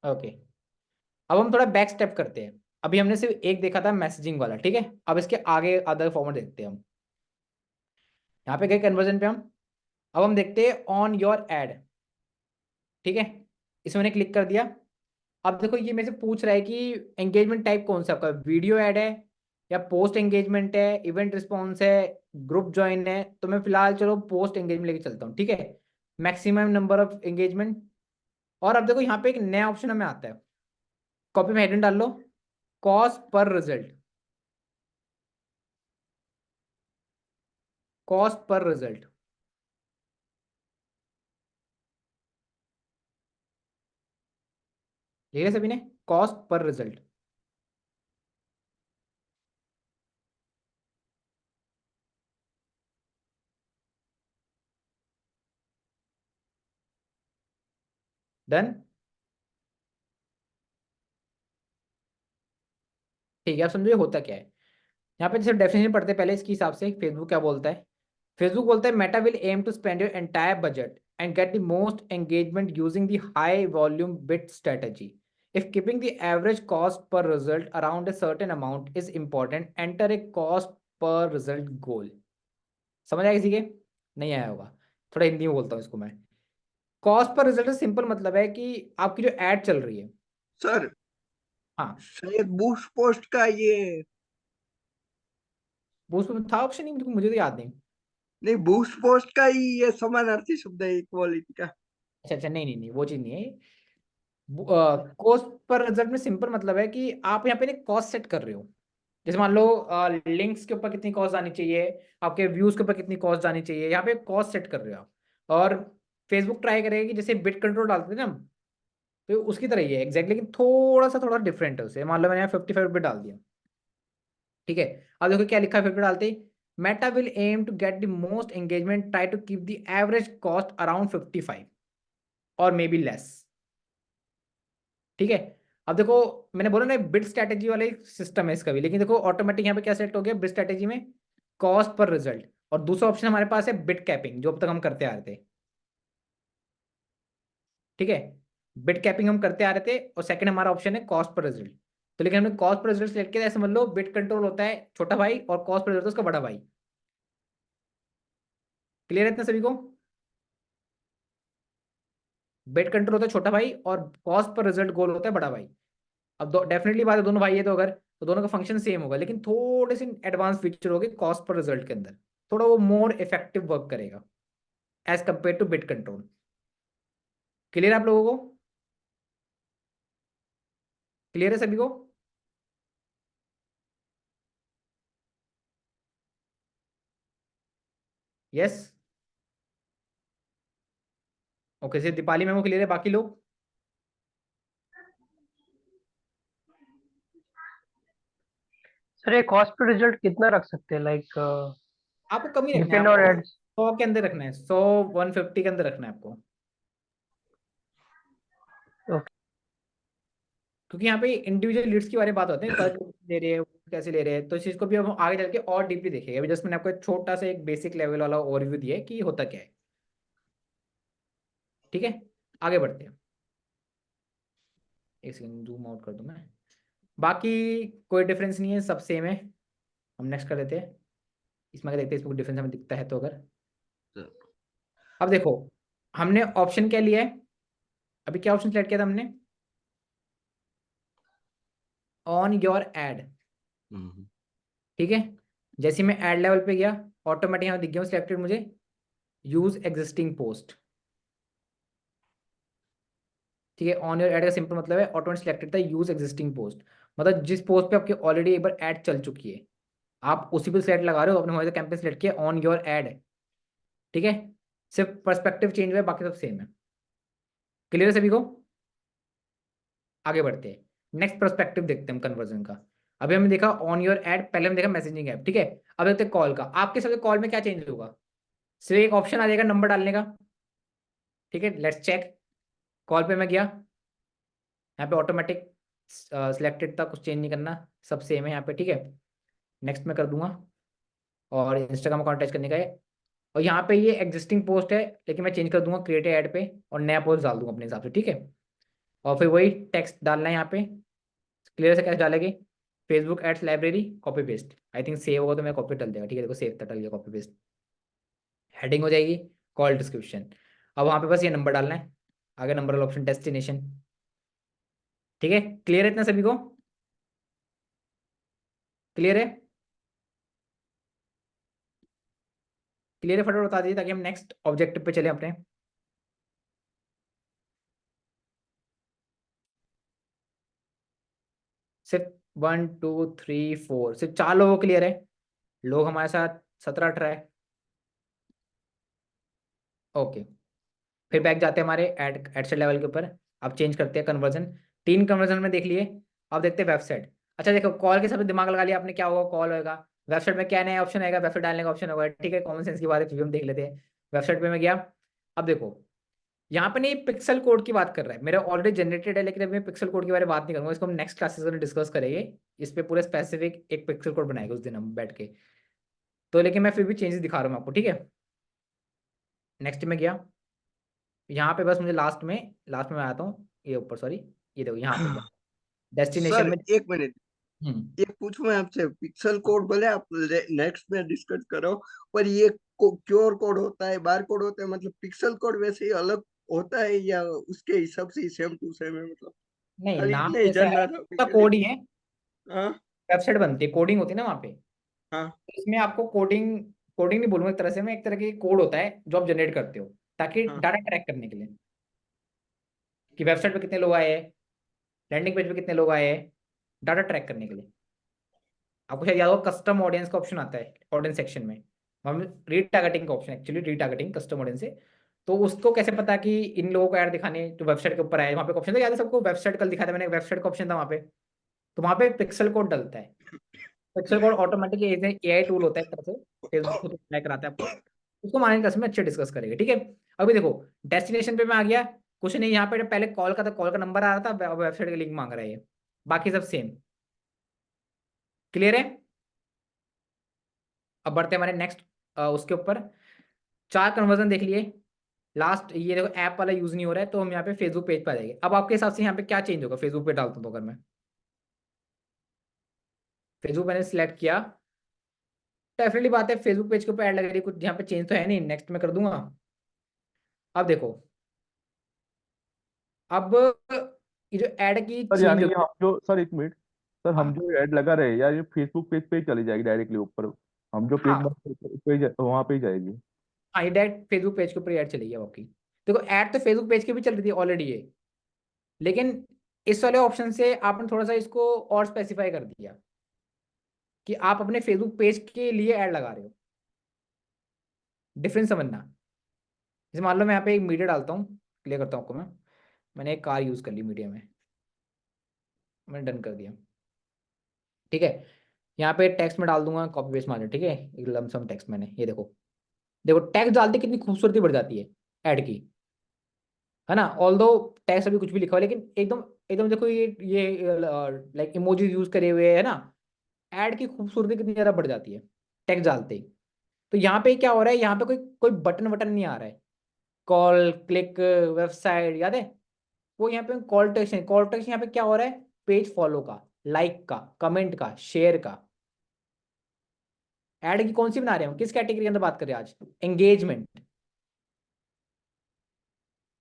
ओके, अब हम थोड़ा बैक स्टेप करते हैं। अभी हमने सिर्फ एक देखा था मैसेजिंग वाला, ठीक है। अब इसके आगे अदर फॉर्मेट देखते हैं हम। यहाँ पे गए कन्वर्जन पे हम। अब हम देखते हैं ऑन योर एड। ठीक है, इसमें मैंने क्लिक कर दिया। अब देखो ये मेरे से पूछ रहा है कि एंगेजमेंट टाइप कौन सा आपका, वीडियो ऐड है या पोस्ट एंगेजमेंट है, इवेंट रिस्पॉन्स है, ग्रुप ज्वाइन है। तो मैं फिलहाल चलो पोस्ट एंगेजमेंट लेके चलता हूँ, ठीक है। Maximum number of engagement. और अब देखो यहाँ पे एक नया ऑप्शन हमें आता है, कॉपी में हेडर डाल लो, cost per result. Cost per result ठीक है सभी ने, कॉस्ट पर रिजल्ट। डन। ठीक है, आप समझो ये होता क्या है। यहाँ पे जैसे डेफिनेशन पढ़ते हैं पहले इसके हिसाब से, फेसबुक क्या बोलता है। फेसबुक बोलता है Meta will aim to spend your entire budget and get the most engagement using the high volume bit strategy. If keeping the average cost per result around a certain amount is important, enter a cost per result goal। समझ आया किसी के? नहीं आया होगा, थोड़ा हिंदी में बोलता हूँ इसको मैं। कॉस्ट पर रिजल्ट सिंपल मतलब है कि आपकी जो एड चल रही है। सर हाँ, शायद बूस्ट पोस्ट का ये, वो उसमें था ऑप्शन, नहीं मुझे तो याद नहीं। नहीं बूस्ट पोस्ट का ही ये समानार्थी शब्द है इक्वालिटी का। अच्छा अच्छा, नहीं नहीं नहीं, वो चीज़ नहीं है। कॉस्ट पर रिजल्ट में सिंपल मतलब है कि आप यहाँ पे कॉस्ट सेट कर रहे हो। जैसे मान लो लिंक्स के ऊपर कितनी कॉस्ट आनी चाहिए, आपके व्यूज के ऊपर कितनी कॉस्ट आनी चाहिए, यहाँ पे कॉस्ट सेट कर रहे हो आप। और फेसबुक ट्राई करेगा कि जैसे बिट कंट्रोल डालते थे ना हम, तो उसकी तरह ही है एग्जैक्टली, लेकिन थोड़ा डिफरेंट है उसे। मान लो मैंने यहाँ 55 रुपये डाल दिया, ठीक है। अब देखो क्या लिखा है 50 डालते ही, Meta will aim to get the most engagement, try to keep the average cost around 55 और मे बी लेस। ठीक है, अब देखो, मैंने बोला ना बिट स्ट्रैटेजी वाला सिस्टम है इसका भी, लेकिन देखो ऑटोमेटिक यहाँ पे क्या सेलेक्ट हो गया बिट स्ट्रैटेजी में, कॉस्ट पर रिजल्ट। और दूसरा ऑप्शन हमारे पास है बिट कैपिंग, जो अब तक हम करते आ रहे थे। ठीक है, बिट कैपिंग हम करते आ रहे थे, और सेकंड हमारा ऑप्शन है कॉस्ट पर रिजल्ट। तो लेकिन हमने कॉस्ट पर रिजल्ट सेलेक्ट किया, ऐसे समझ लो बिट कंट्रोल होता है छोटा भाई और कॉस्ट पर रिजल्ट उसका बड़ा भाई। क्लियर है इतना सभी को? बिट कंट्रोल होता है छोटा भाई और कॉस्ट पर रिजल्ट गोल होता है बड़ा भाई। अब डेफिनेटली बात है, दोनों भाई है तो अगर, तो दोनों का फंक्शन सेम होगा, लेकिन थोड़े से एडवांस फीचर होगी कॉस्ट पर रिजल्ट के अंदर, थोड़ा वो मोर इफेक्टिव वर्क करेगा as compare to bit control. Clear है आप लोगों को? क्लियर है सभी को? यस। ओके, सिर्फ दीपाली मैम को क्लियर है, बाकी लोग? सर ये कॉस्ट पर रिजल्ट कितना रख सकते हैं, लाइक आपको कम ही रखना है, डिपेंड ऑन आपको एड्स? 100 के अंदर रखना है, 100 150 के अंदर रखना है आपको। ओके। क्योंकि यहाँ पे इंडिविजुअल लीड्स की बारे में बात होती है, पर ले रहे हैं, कैसे ले रहे हैं, तो इस चीज़ को भी हम आगे चल के और डीपली देखेंगे। अभी जस्ट मैंने आपको एक छोटा सा एक बेसिक लेवल वाला ओवरव्यू दिया है कि होता क्या है। ठीक है, आगे बढ़ते हैं। एक सेकंड जूम आउट कर दूं मैं। बाकी कोई डिफरेंस नहीं है, सब सेम है। हम नेक्स्ट कर देते हैं। इसमें अगर देखते हैं इसमें कोई डिफरेंस हमें दिखता है तो अगर, अब देखो हमने ऑप्शन क्या लिया है, अभी क्या ऑप्शन सेलेक्ट किया था हमने, ऑन योर एड। ठीक है, जैसे मैं एड लेवल पे गया, ऑटोमेटिक यहाँ दिख गया सिलेक्टेड मुझे यूज एग्जिस्टिंग पोस्ट। ठीक है, ऑन योर एड का सिंपल मतलब है ऑटोमेटिक सिलेक्टेड था यूज एग्जिस्टिंग पोस्ट, मतलब जिस पोस्ट पे आपकी ऑलरेडी एक बार एड चल चुकी है, आप उसी पे सिलेक्ट लगा रहे हो, अपने मोबाइल कैंपेन सिलेक्ट किया ऑन योर एड। ठीक है, सिर्फ पर्सपेक्टिव चेंज हुआ है, बाकी सब सेम है। क्लियर है सभी को? आगे बढ़ते हैं, नेक्स्ट पर्सपेक्टिव देखते हैं हम कन्वर्जन का। अभी हमने देखा ऑन योर एड, पहले हमने देखा मैसेजिंग ऐप। ठीक है, अब देखते हैं कॉल का। आपके सबसे कॉल में क्या चेंज होगा? सिर्फ एक ऑप्शन आ जाएगा नंबर डालने का। ठीक है, लेट्स चेक। कॉल पे मैं गया, यहाँ पे ऑटोमेटिक सिलेक्टेड था, कुछ चेंज नहीं करना, सब सेम है यहाँ पे। ठीक है, नेक्स्ट मैं कर दूंगा, और इंस्टाग्राम अकाउंट अटैच करने का है। और यहाँ पे ये एग्जिस्टिंग पोस्ट है, लेकिन मैं चेंज कर दूंगा क्रिएट ऐड पे, और नया पोस्ट डाल दूंगा अपने हिसाब से। ठीक है, और फिर वही टेक्स्ट डालना है यहाँ पे। क्लियर से कैसे डालेंगे? Facebook ads library, copy paste. I think save होगा तो मैं कॉपी डल जाएगा। ठीक है, देखो सेव था, डल गया कॉपी पेस्ट। हेडिंग हो जाएगी कॉल डिस्क्रिप्शन। अब वहाँ पे बस ये नंबर डालना है, आगे नंबर वाला ऑप्शन डेस्टिनेशन। ठीक है, क्लियर है इतना सभी को? क्लियर है? क्लियर है, फटाफट बता दीजिए ताकि हम नेक्स्ट ऑब्जेक्टिव पे चले अपने। सिर्फ 1 2 3 4, सिर्फ 4 लोगों क्लियर है। लोग हमारे साथ 17 18 है। ओके, फिर बैक जाते हैं हमारे एडसेट लेवल के ऊपर। अब चेंज करते हैं कन्वर्जन। 3 कन्वर्जन में देख लिए, अब देखते हैं वेबसाइट। अच्छा देखो, कॉल के सब दिमाग लगा लिया आपने, क्या होगा कॉल होगा। वेबसाइट में क्या नया ऑप्शन आएगा? वेबसाइट डालने का ऑप्शन होगा। ठीक है, कॉमन सेंस की बात है, फिर भी हम देख लेते हैं। वेबसाइट पे मैं गया, अब देखो यहाँ पे नहीं पिक्सल कोड की बात कर रहा है, मेरा ऑलरेडी जनरेटेड है, लेकिन अभी मैं पिक्सल कोड के बारे में बात नहीं करूंगा, इसको हम नेक्स्ट क्लासेस में डिस्कस करेंगे। इस पे पूरा स्पेसिफिक एक पिक्सल कोड बनाएगा उस दिन हम बैठ के। तो लेकिन मैं फिर भी चेंजेस दिखा रहा हूँ आपको। ठीक है, नेक्स्ट में गया, यहाँ पे बस मुझे लास्ट में आता हूँ, ये ऊपर सॉरी, ये देखो यहाँ पे डेस्टिनेशन सर में। एक मिनट, ये पूछूं मैं आपसे, पिक्सल कोड भले आप नेक्स्ट में डिस्कस करो, पर ये क्यूआर कोड होता है, बार कोड होता है, मतलब पिक्सल कोड वैसे ही अलग होता है या उसके हिसाब से ही सेम टू सेम है? मतलब नहीं, खाली नाम इतना ही जैसा है, जानना था उसका बेसिकली। कोड ही है। हाँ वेबसाइट बनती है, कोडिंग होती है ना वहाँ पे, हाँ तो इसमें आपको कोडिंग, कोडिंग नहीं बोलूंगा एक तरह से मैं, एक तरह की कोड होता है जो आप जनरेट करते हो, ताकि हाँ डाटा ट्रैक करने के लिए कि वेबसाइट पे कितने लोग आए हैं, लैंडिंग पेज पे कितने लोग आए हैं, डाटा ट्रैक करने के लिए। आपको शायद याद होगा कस्टम ऑडियंस का ऑप्शन आता है ऑडियंस सेक्शन में, हम रीटारगेटिंग का option, actually retargeting custom audience से। तो उसको कैसे पता कि इन लोगों को ऐड दिखाने जो वेबसाइट के ऊपर आए, वहाँ पे ऑप्शन था, याद है सबको? वेबसाइट कल दिखाया था मैंने, वेबसाइट का ऑप्शन था वहाँ पे। तो वहाँ पे पिक्सल कोड डलता है। Pixel code automatic AI tool होता है एक तरह से, फेसबुक खुद अप्लाई कराता है आपको। उसको माइनिंग क्लास में अच्छे डिस्कस करेंगे। ठीक है, अभी देखो डेस्टिनेशन पे मैं आ गया, कुछ नहीं, यहाँ पे पहले कॉल का था, कॉल का नंबर आ रहा था, वेबसाइट का लिंक मांग रहा है ये, बाकी सब सेम। क्लियर है? अब बढ़ते हैं हमारे नेक्स्ट उसके ऊपर। 4 कन्वर्जन देख लिए। लास्ट ये देखो ऐप वाला यूज नहीं हो रहा है, तो हम यहाँ पे फेसबुक पेज पे आ जाएंगे। अब आपके हिसाब से यहाँ पे क्या चेंज होगा फेसबुक पे डालता हूँ तो? अगर मैं फेसबुक मैंने सिलेक्ट किया, डेफिनेटली बात है फेसबुक पेज के ऊपर ऐड लग रही है, कुछ यहाँ पे चेंज तो है नहीं, नेक्स्ट में कर दूंगा। अब देखो, अब ये जो ऐड की सर चेंज यानी ये होगी। हम जो सर एक मिनट, सर हम हाँ जो ऐड लगा रहे हैं यार, ये फेसबुक पेज पे ही चली जाएगी डायरेक्टली ऊपर? हम जो पेज हाँ पेज वहां पे ही जाएगी? हाँ, ये डायरेक्ट फेसबुक पेज के ऊपर ऐड चलेगी अब आपकी। देखो ऐड तो फेसबुक पेज की भी चल रही थी ऑलरेडी ये, लेकिन इस वाले ऑप्शन से आपने थोड़ा सा इसको और स्पेसिफाई कर दिया कि आप अपने फेसबुक पेज के लिए ऐड लगा रहे हो। डिफरेंस समझना। जैसे मान लो मैं यहाँ पे एक मीडिया डालता हूँ, क्लियर करता हूँ आपको मैं। मैंने एक कार यूज़ कर ली मीडिया में, मैंने डन कर दिया। ठीक है, यहाँ पे टेक्स्ट में डाल दूंगा, कॉपी पेस्ट मार, ठीक है, एक लमसम टेक्स्ट मैंने, ये देखो। देखो टेक्स्ट डालते कितनी खूबसूरती बढ़ जाती है ऐड की, है ना? ऑल दो टेक्स्ट अभी कुछ भी लिखा हुआ है, लेकिन एकदम एकदम देखो ये लाइक इमोजी यूज करे हुए है ना, ऐड की खूबसूरती कितनी ज़्यादा बढ़ जाती है टेक्स्ट डालते ही। तो यहाँ पे क्या हो रहा है, यहाँ पे कोई कोई बटन वटन नहीं आ रहा है। कॉल, क्लिक, वेबसाइट, याद है? वो यहाँ पे कॉल टेक्स्ट है। कॉल टेक्स्ट यहाँ पे क्या हो रहा है? पेज फॉलो का, लाइक का, कमेंट का, शेयर का। ऐड की कौन सी बना रहे हैं हम, किस कैटेगरी के अंदर बात कर रहे हैं आज? एंगेजमेंट।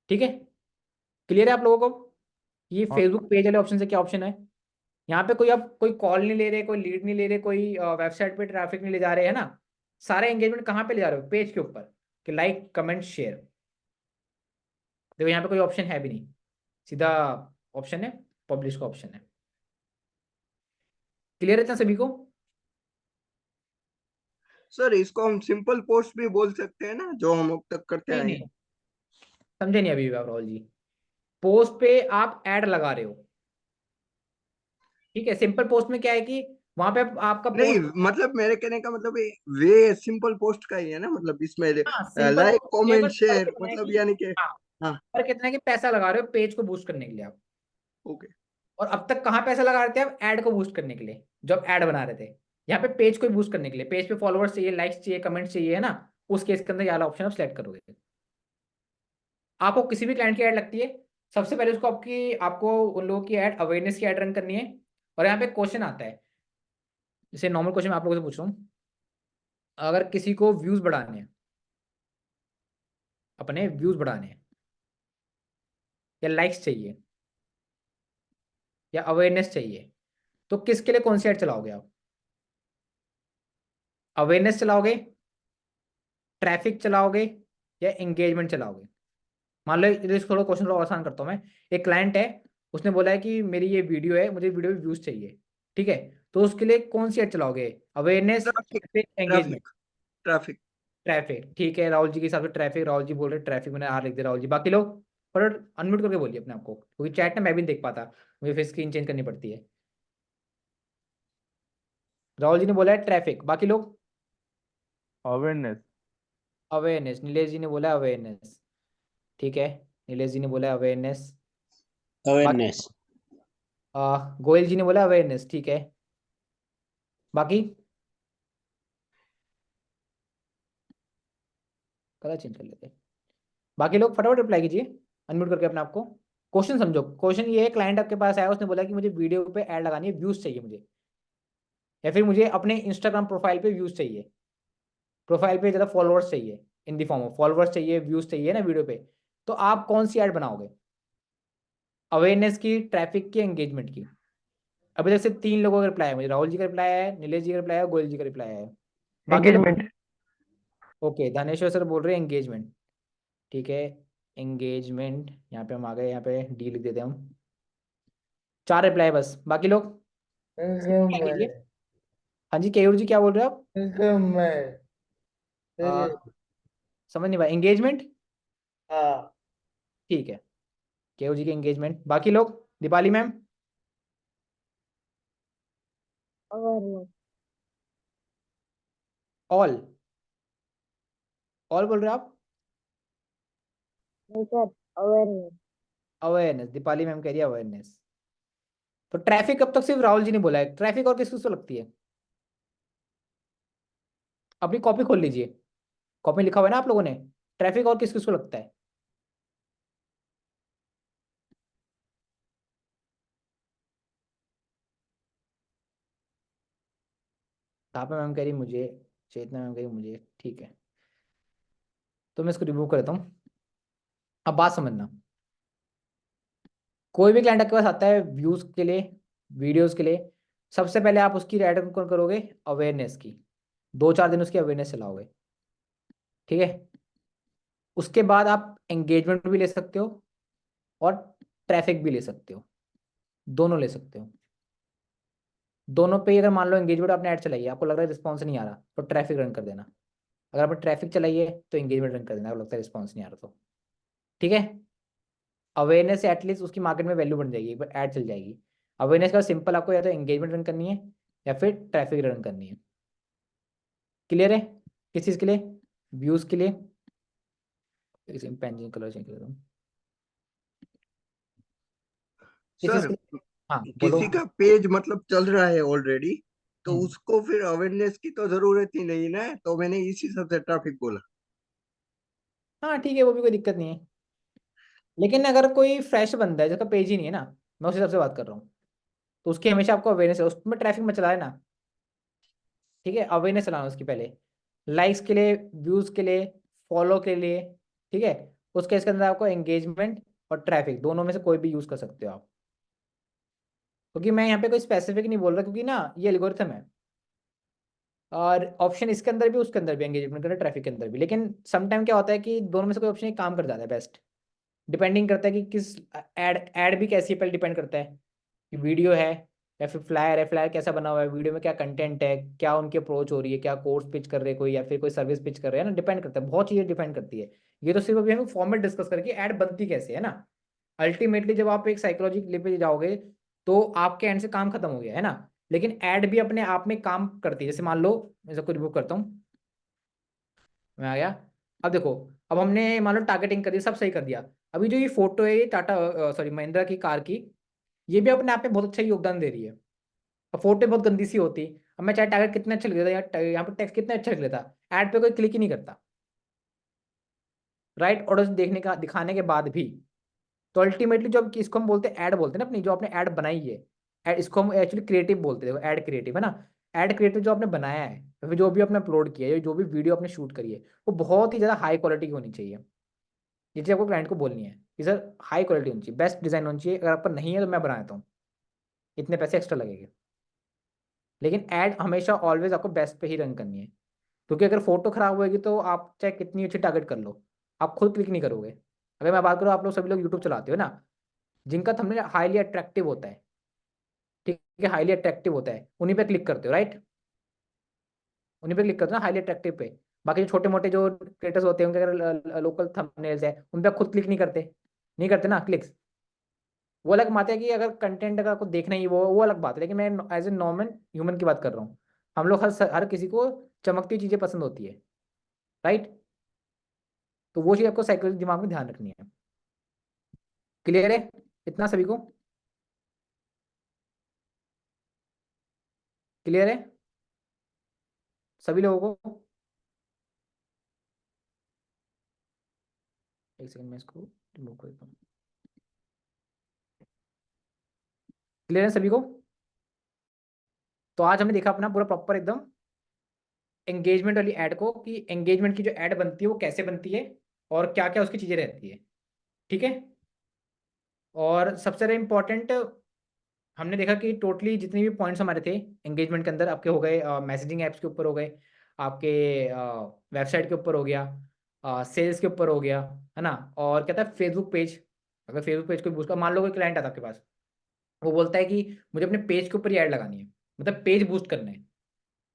ठीक है, क्लियर है आप लोगों को? ये हाँ। फेसबुक पेज वाले ऑप्शन से क्या ऑप्शन है? यहाँ पे कोई, अब कोई कॉल नहीं ले रहे, कोई लीड नहीं ले रहे, कोई वेबसाइट पे ट्रैफिक नहीं ले जा रहे, है ना? सारे एंगेजमेंट कहाँ पे ले जा रहे हो? पेज के ऊपर, कि लाइक, कमेंट, शेयर। देखो यहाँ पे कोई ऑप्शन है भी नहीं, सीधा ऑप्शन है पब्लिश का ऑप्शन है। क्लियर है इतना सभी को? सर इसको हम सिंपल पोस्ट भी बोल सकते हैं ना, जो हम अब तक करते नहीं आए हैं। नहीं, समझे नहीं अभी भी आप राहुल जी। पोस्ट पे आप ऐड लगा रहे हो, ठीक है। सिंपल पोस्ट में क्या है कि वहां पे आपका नहीं, पोस्ट, मतलब मेरे कहने का मतलब वे सिंपल पोस्ट का ही है ना, मतलब इसमें हाँ सिंपल लाइक पोस्ट ये, कमेंट बस फर्क शेयर इतना है मतलब कि, यानी कि। हाँ हाँ। फर्क इतना है कि पैसा लगा रहे हो पेज को बूस्ट करने के लिए आप। ओके। और अब तक कहाँ पैसा लगा रहे थे आप? ऐड को बूस्ट करने के लिए, जब ऐड बना रहे थे। यहाँ पे पेज को बूस्ट करने के लिए, पेज पे फॉलोअर्स चाहिए, लाइक्स चाहिए, कमेंट्स चाहिए, है ना? उस केस के अंदर ये वाला ऑप्शन आप सेलेक्ट करोगे। आपको किसी भी क्लाइंट की ऐड लगती है, सबसे पहले उसको आपको उन लोगों की ऐड, अवेयरनेस की ऐड रन करनी है। और यहाँ पे क्वेश्चन आता है, जैसे नॉर्मल क्वेश्चन मैं आप लोगों से पूछ रहा हूँ। अगर किसी को व्यूज बढ़ाने हैं, अपने व्यूज बढ़ाने हैं, या लाइक्स चाहिए, या अवेयरनेस चाहिए, तो किसके लिए कौन सी ऐड चलाओगे आप? अवेयरनेस चलाओगे, ट्रैफिक चलाओगे, या एंगेजमेंट चलाओगे? मान लो इसको थोड़ा क्वेश्चन थोड़ा आसान करता हूँ मैं। एक क्लाइंट है, उसने बोला है कि मेरी ये वीडियो है, मुझे वीडियो में व्यूज चाहिए, ठीक है। तो उसके लिए कौन सी ऐड चलाओगे? Awareness, traffic. Engagement? Traffic. Traffic. Traffic, ठीक है। राहुल जी के हिसाब से ट्रैफिक, राहुल जी बोल रहे ट्रैफिक, मैंने आर लिख दिया। राहुल जी, बाकी लोग फटाफट अनम्यूट करके बोलिए अपने आपको, क्योंकि चैट ना मैं भी नहीं देख पाता, मुझे फिर स्क्रीन चेंज करनी पड़ती है। राहुल जी ने बोला है ट्रैफिक, बाकी लोग? अवेयरनेस। अवेयरनेस, नीलेश जी ने बोला अवेयरनेस, ठीक है। नीलेश जी ने बोला अवेयरनेस। बाकी अवेयरनेस। गोयल जी ने बोला अवेयरनेस, ठीक है। बाकी कलर चेंज कर लेते हैं। बाकी लोग फटाफट रिप्लाई कीजिए अनम्यूट करके अपने आपको। क्वेश्चन समझो, क्वेश्चन ये है, क्लाइंट आपके पास आया, उसने बोला कि मुझे वीडियो पे ऐड लगानी है, व्यूज चाहिए मुझे, या फिर मुझे अपने इंस्टाग्राम प्रोफाइल पे व्यूज चाहिए, प्रोफाइल पे ज़्यादा फॉलोअर्स चाहिए, इन दी फॉर्म ऑफ फॉलोअर्स चाहिए, व्यूज चाहिए ना वीडियो पे। तो आप कौन सी ऐड बनाओगे? अवेयरनेस की, ट्रैफिक की, एंगेजमेंट की? अभी तक से 3 लोगों का रिप्लाई है मुझे, राहुल जी का रिप्लाई है, नीलेश जी का रिप्लाई है, गोयल जी का रिप्लाई है। बाकी लोग? एंगेजमेंट। ओके, धनेश्वर सर बोल रहे हैं एंगेजमेंट, ठीक है। एंगेजमेंट, यहाँ पे हम आ गए, यहाँ पे डी लिख देते हैं हम। 4 रिप्लाई बस, बाकी लोग रिप्लाई कीजिए। हाँ जी, केयूर जी क्या बोल रहे हो आप? समझ नहीं पाया, एंगेजमेंट? ठीक है, केयूर जी के एंगेजमेंट। बाकी लोग? दीपाली मैम? ऑल, ऑल बोल रहे हो आप? नहीं sir, awareness. Awareness, Deepali ma'am कह रही है अवेयरनेस। तो ट्रैफिक अब तक सिर्फ राहुल जी ने बोला है, ट्रैफिक और किस किस को लगती है? अपनी कॉपी खोल लीजिए, कॉपी में लिखा हुआ है ना आप लोगों ने, ट्रैफिक और किस किस को लगता है? तापा मैम कह रही मुझे, चेतना मैम कह रही मुझे, ठीक है, तो मैं इसको रिमूव कर देता हूँ। अब बात समझना, कोई भी क्लाइंट आपके पास आता है व्यूज के लिए, वीडियोस के लिए, सबसे पहले आप उसकी ऐड कौन करोगे? अवेयरनेस की, 2-4 दिन उसकी अवेयरनेस चलाओगे, ठीक है। उसके बाद आप एंगेजमेंट भी ले सकते हो और ट्रैफिक भी ले सकते हो, दोनों ले सकते हो। दोनों पे ही अगर मान लो एंगेजमेंट आपने ऐड चलाई है, आपको लग रहा है रिस्पॉन्स नहीं आ रहा, तो ट्रैफिक रन कर देना। अगर आपने ट्रैफिक चलाई है तो एंगेजमेंट रन कर देना, अगर लगता है रिस्पॉन्स नहीं आ रहा तो, ठीक है। अवेयरनेस से एटलीस्ट उसकी मार्केट में वैल्यू बन जाएगी, ऐड चल जाएगी। अवेयरनेस का सिंपल आपको या तो एंगेजमेंट रन करनी है या फिर ट्रैफिक रन करनी है। क्लियर है? किस चीज़ के लिए? व्यूज के लिए। पेंजिंग कलर चेंज कर दूँ, किस चीज़ सर के लिए? हाँ बोलो। किसी का पेज मतलब चल रहा है ऑलरेडी, तो हम्म, उसको फिर अवेयरनेस की तो जरूरत ही नहीं ना, तो मैंने इसी हिसाब से ट्रैफिक बोला। हाँ ठीक है, वो भी कोई दिक्कत नहीं है। लेकिन अगर कोई फ्रेश बंदा है जिसका पेज ही नहीं है ना, मैं उस हिसाब से बात कर रहा हूँ, तो उसकी हमेशा आपको अवेयरनेस है, उसमें ट्रैफिक में चलाए ना, ठीक है। अवेयरनेस चलाना उसकी पहले, लाइक्स के लिए, व्यूज के लिए, फॉलो के लिए, ठीक है। उसके इसके अंदर आपको एंगेजमेंट और ट्रैफिक दोनों में से कोई भी यूज कर सकते हो आप, क्योंकि मैं यहाँ पे कोई स्पेसिफिक नहीं बोल रहा, क्योंकि ना ये एल्गोरिथम है, और ऑप्शन इसके अंदर भी उसके अंदर भी, एंगेजमेंट के अंदर ट्रैफिक के अंदर भी। लेकिन समटाइम क्या होता है कि दोनों में से कोई ऑप्शन एक काम कर जाता है बेस्ट, डिपेंडिंग करता है कि किस एड एड भी कैसी है, पहले डिपेंड करता है कि वीडियो है या फिर फ्लायर है, फ्लायर कैसा बना हुआ है, वीडियो में क्या कंटेंट है, क्या उनकी अप्रोच हो रही है, क्या कोर्स पिच कर रहे हैं कोई या फिर कोई सर्विस पिच कर रहे हैं ना, डिपेंड करता है, बहुत चीज़ें डिपेंड करती है। ये तो सिर्फ अभी हम फॉर्मेट डिस्कस करके ऐड बनती कैसे है ना। अल्टीमेटली जब आप एक साइकोलॉजी पे जाओगे तो आपके एंड से काम खत्म हो गया है ना। लेकिन ऐड भी अपने आप में काम करती है, जैसे मान लो मैं सबको रिमूव करता हूँ, मैं आ गया। अब देखो, अब हमने मान लो टारगेटिंग कर दी, सब सही कर दिया। अभी जो ये फोटो है, ये टाटा सॉरी महिंद्रा की कार की, ये भी अपने आप में बहुत अच्छा योगदान दे रही है। अब फोटो बहुत गंदी सी होती, अब मैं चाहे टारगेट कितना अच्छा लिख देता, यहाँ पे टेक्स्ट कितना अच्छा लिख लेता, ऐड पे कोई क्लिक ही नहीं करता, राइट। और उसे देखने का दिखाने के बाद भी, तो अल्टीमेटली जो इसको हम बोलते हैं ऐड बोलते हैं ना, अपनी जो आपने ऐड बनाई है, इसको हम एक्चुअली क्रिएटिव बोलते हैं, ऐड क्रिएटिव है ना। ऐड क्रिएटिव जो आपने बनाया है, या फिर जो भी आपने अपलोड किया है, जो भी वीडियो आपने शूट करी है, वो बहुत ही ज़्यादा हाई क्वालिटी की होनी चाहिए। ये चीज़ आपको क्लाइंट को बोलनी है कि सर हाई क्वालिटी होनी चाहिए, बेस्ट डिज़ाइन होनी चाहिए, अगर आपका नहीं है तो मैं बना देता हूँ, इतने पैसे एक्स्ट्रा लगेंगे। लेकिन ऐड हमेशा ऑलवेज आपको बेस्ट पे ही रन करनी है, क्योंकि अगर फोटो खराब होएगी तो आप चाहे कितनी अच्छी टारगेट कर लो, आप खुद क्लिक नहीं करोगे। अगर मैं बात करूँ, आप लोग सभी लोग यूट्यूब चलाते हो ना, जिनका थंबनेल हाईली अट्रैक्टिव होता है, ठीक है, हाईली अट्रैक्टिव होता है, उन्हीं पे क्लिक करते हो, राइट। उन्हीं पे क्लिक करते हो ना, हाईली अट्रैक्टिव पे। बाकी जो छोटे मोटे जो क्रिएटर्स होते हैं, उनके अगर लोकल थंबनेल्स है, उन पे आप खुद क्लिक नहीं करते, नहीं करते ना क्लिक्स। वो अलग बात है कि अगर कंटेंट अगर आपको देखना ही वो अलग बात है, लेकिन मैं एज ए नॉर्मल ह्यूमन की बात कर रहा हूँ। हम लोग हर किसी को चमकती हुई चीज़ें पसंद होती है, राइट। तो वो चीज़ आपको साइकोलॉजी दिमाग में ध्यान रखनी है। क्लियर है इतना सभी को? क्लियर है सभी लोगों को? एक सेकंड में इसको रिमूव कर देता हूँ। क्लियर है सभी को? तो आज हमने देखा अपना पूरा प्रॉपर एकदम एंगेजमेंट वाली ऐड को, कि एंगेजमेंट की जो ऐड बनती है वो कैसे बनती है और क्या क्या उसकी चीज़ें रहती है, ठीक है। और सबसे ज़्यादा इंपॉर्टेंट, हमने देखा कि टोटली जितने भी पॉइंट्स हमारे थे एंगेजमेंट के अंदर, आपके हो गए मैसेजिंग ऐप्स के ऊपर, हो गए आपके वेबसाइट के ऊपर, हो गया सेल्स के ऊपर, हो गया है ना। और क्या था, फेसबुक पेज, अगर फेसबुक पेज को बूस्ट कर, मान लो कोई क्लाइंट आता है आपके पास, वो बोलता है कि मुझे अपने पेज के ऊपर ही ऐड लगानी है, मतलब पेज बूस्ट करना है,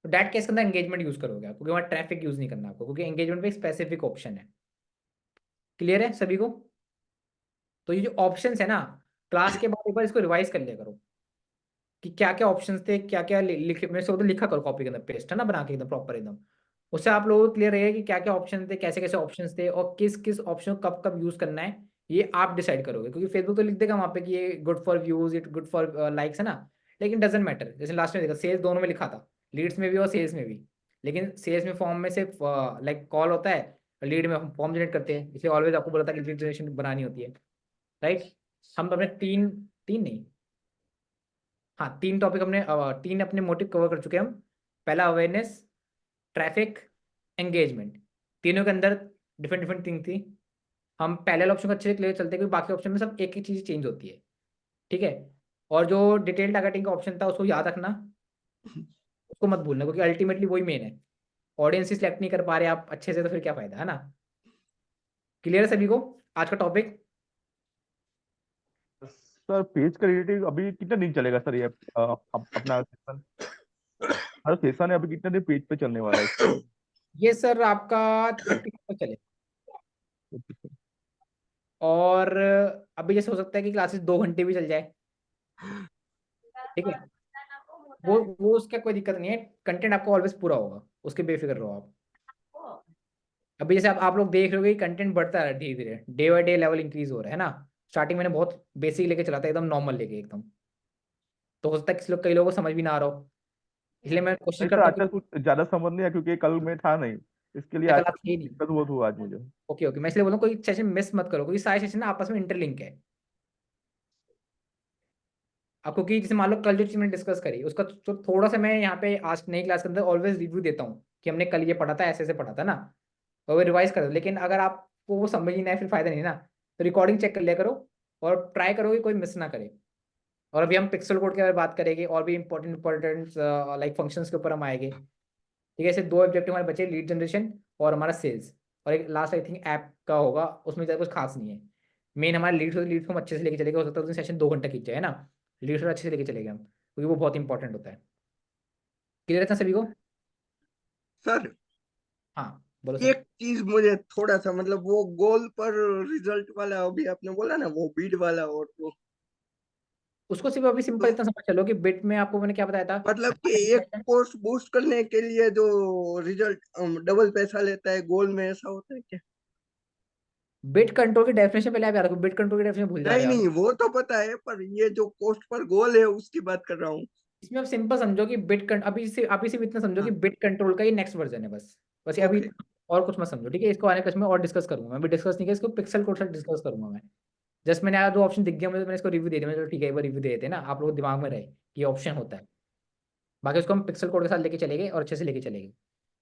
तो डैट केस के अंदर एंगेजमेंट यूज करोगे आप, क्योंकि वहाँ ट्रैफिक यूज नहीं करना आपको, क्योंकि एंगेजमेंट पे एक स्पेसिफिक ऑप्शन है। क्लियर है सभी को? तो ये जो ऑप्शंस है ना, क्लास के बाद एक बार इसको रिवाइज कर लिया करो कि क्या क्या ऑप्शंस थे, क्या क्या लिखे, मेरे से लिखा करो कॉपी के अंदर, पेस्ट है ना बना के एकदम प्रॉपर एकदम। उससे आप लोगों को क्लियर रहेगा कि क्या क्या ऑप्शन थे, कैसे कैसे ऑप्शंस थे, और किस किस ऑप्शन को कब कब यूज करना है, ये आप डिसाइड करोगे, क्योंकि फेसबुक तो लिख देगा वहाँ पे कि ये good for views, it good for likes, है ना। लेकिन डजेंट मैटर, जैसे लास्ट में देखा सेल्स दोनों में लिखा था, लीड्स में भी और सेल्स में भी। लेकिन सेल्स में फॉर्म में सिर्फ लाइक कॉल होता है, लीड में हम फॉर्म जनरेट करते हैं, इसलिए ऑलवेज आपको बोला था कि लीड जनरेशन बनानी होती है, राइट। हम अपने तीन तीन नहीं, हाँ, तीन टॉपिक हमने तीन अपने मोटिव कवर कर चुके हैं हम। पहला अवेयरनेस, ट्रैफिक, एंगेजमेंट, तीनों के अंदर डिफरेंट डिफरेंट थिंग थी। हम पहले ऑप्शन को अच्छे से क्लियर चलते हैं, क्योंकि बाकी ऑप्शन में सब एक एक चीज़ चेंज होती है, ठीक है। और जो डिटेल टारगेटिंग का ऑप्शन था उसको याद रखना, उसको मत भूलना, क्योंकि अल्टीमेटली वही मेन है। ऑडियंस ही सिलेक्ट नहीं कर पा रहे आप अच्छे से, तो फिर क्या फायदा, है ना। क्लियर है सभी को आज का टॉपिक? सर पेज क्रिएटिव अभी कितने दिन चलेगा सर ये अपना सेशन? हर सेशन है अभी कितने दिन पेज पे चलने वाला है? ये सर आपका 30 तक चले, और अभी जैसे हो सकता है कि क्लासेस 2 घंटे भी चल जाए, ठीक है। वो उसका कोई दिक्कत नहीं है, कंटेंट आपको ऑलवेज पूरा होगा, उसके बेफिक्र रहो आप। अभी जैसे आप लोग देख रहे हो कि कंटेंट बढ़ता है धीरे धीरे, day by day level increase हो रहा है ना। स्टार्टिंग मैंने बहुत बेसिक लेके चला था, एकदम नॉर्मल लेके एकदम, तो हो सकता है किसी लोग, कई लोगों को समझ भी ना आ रहा हो, इसलिए मैं कोशिश नहीं सर करता हूँ आजकल कि कुछ ज्यादा समझ नहीं है क्योंकि कल में था नहीं, इसके लिए कल आज आप थे ही नहीं। दिक्कत बहुत हुआ आज मुझे। ओके ओके, मैं इसलिए बोल रहा हूँ कोई सेशन मिस मत करो, क्योंकि सारे सेशन ना आपस में इंटरलिंक है। अब क्योंकि जैसे मान लो कल जो चीज़ मैंने डिस्कस करी उसका तो थोड़ा सा मैं यहाँ पे आज नई क्लास के अंदर ऑलवेज रिव्यू देता हूँ कि हमने कल ये पढ़ा था, ऐसे ऐसे पढ़ा था ना, और वो रिवाइज कर दो। लेकिन अगर आपको वो समझ ही ना है फिर फायदा नहीं ना, तो रिकॉर्डिंग चेक कर लिया करो और ट्राई करो कि कोई मिस ना करे। और अभी हम पिक्सल कोड के बारे में बात करेंगे, और भी इंपॉर्टेंट इंपॉर्टेंट लाइक फंक्शंस के ऊपर हम आएंगे, ठीक है। ऐसे 2 ऑब्जेक्टिव हमारे बचे, लीड जनरेशन और हमारा सेल्स, और एक लास्ट आई थिंक ऐप का होगा, उसमें ज़्यादा कुछ खास नहीं है। मेन हमारा लीड को हम अच्छे से लेके चलेंगे, हो सकता है उसमें सेशन 2 घंटा खींच जाए, है ना। लीड अच्छे से लेके चलेंगे हम, क्योंकि वो बहुत इंपॉर्टेंट होता है। क्लियर है सभी को? सर हाँ बोलो सर। एक चीज मुझे थोड़ा सा मतलब वो गोल पर रिजल्ट वाला अभी आपने बोला ना, वो बीड वाला, और वो उसको सिर्फ अभी सिंपल तो इतना समझ चलो कि बिट में आपको मैंने क्या बताया था। मतलब कि एक पोस्ट बूस्ट करने के लिए जो रिजल्ट डबल पैसा लेता है, गोल में ऐसा होता है क्या? बिट कंट्रोल की डेफिनेशन पहले आप याद रखो, बिट कंट्रोल की डेफिनेशन भूल जा नहीं रहे हो नहीं, आप। वो तो पता है, पर ये जो पोस्ट पर गोल है उसकी बात कर रहा हूँ। इसमें आप सिंपल समझो कि अभी सिर्फ इतना समझो कि हाँ, बिट कंट्रोल का ये नेक्स्ट वर्जन है, बस ये अभी। ओके। और कुछ मत समझो, ठीक है। इसको आने क्लास में और डिस्कस करूंगा, मैं भी डिस्कस नहीं किया इसको, पिक्सल कोड से डिस्कस करूंगा मैं। जस्ट मैंने आज 2 ऑप्शन दिख गया मुझे, तो मैंने इसको रिव्यू दे दिया, मैंने चलो ठीक है एक बार रिव्यू दे देते हैं ना, आप लोगों को दिमाग में रहे कि ये ऑप्शन होता है। बाकी उसको हम पिक्सल कोड के साथ लेके चलेंगे और अच्छे से लेके चलेंगे।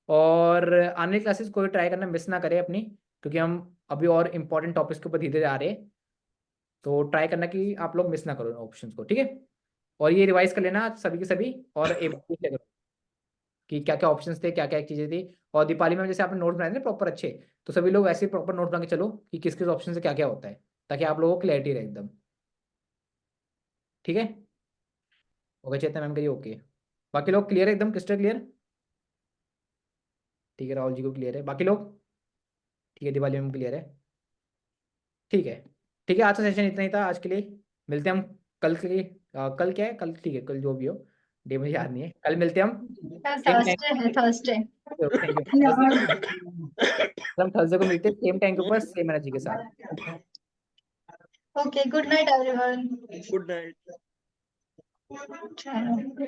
और आने वाली क्लासेस कोई ट्राई करना मिस ना करे अपनी, क्योंकि हम अभी और इंपॉर्टेंट टॉपिक्स के ऊपर धीरे धीरे आ रहे हैं, तो ट्राई करना कि आप लोग मिस ना करो ऑप्शंस को, ठीक है। और ये रिवाइज कर लेना सभी के सभी, और एक बार देख करो कि क्या क्या ऑप्शंस थे, क्या क्या चीज़ें थी। और दीपावली में जैसे आपने नोट बनाए थे ना प्रॉपर अच्छे, तो सभी लोग वैसे ही प्रॉपर नोट बना के चलो कि किस किस ऑप्शन से क्या क्या होता है, ताकि आप लोगों को क्लैरिटी रहे एकदम, ठीक है। ओके, चेतना मैम कहिए ओके। बाकी लोग क्लियर है एकदम क्रिस्टल क्लियर? ठीक है, राहुल जी को क्लियर है, बाकी लोग ठीक है, दिवाली में क्लियर है, ठीक है। ठीक है, आज का सेशन इतना ही था आज के लिए। मिलते हैं हम कल के लिए। कल क्या है कल, ठीक है कल जो भी हो, डे मुझे याद नहीं है, कल मिलते हैं हम सेम टाइम। थर्सडे है, थर्सडे। Thank you. हम थर्सडे को मिलते हैं सेम टाइम के ऊपर, सेम एनर्जी के साथ। Okay, good night everyone. Good night. चलो।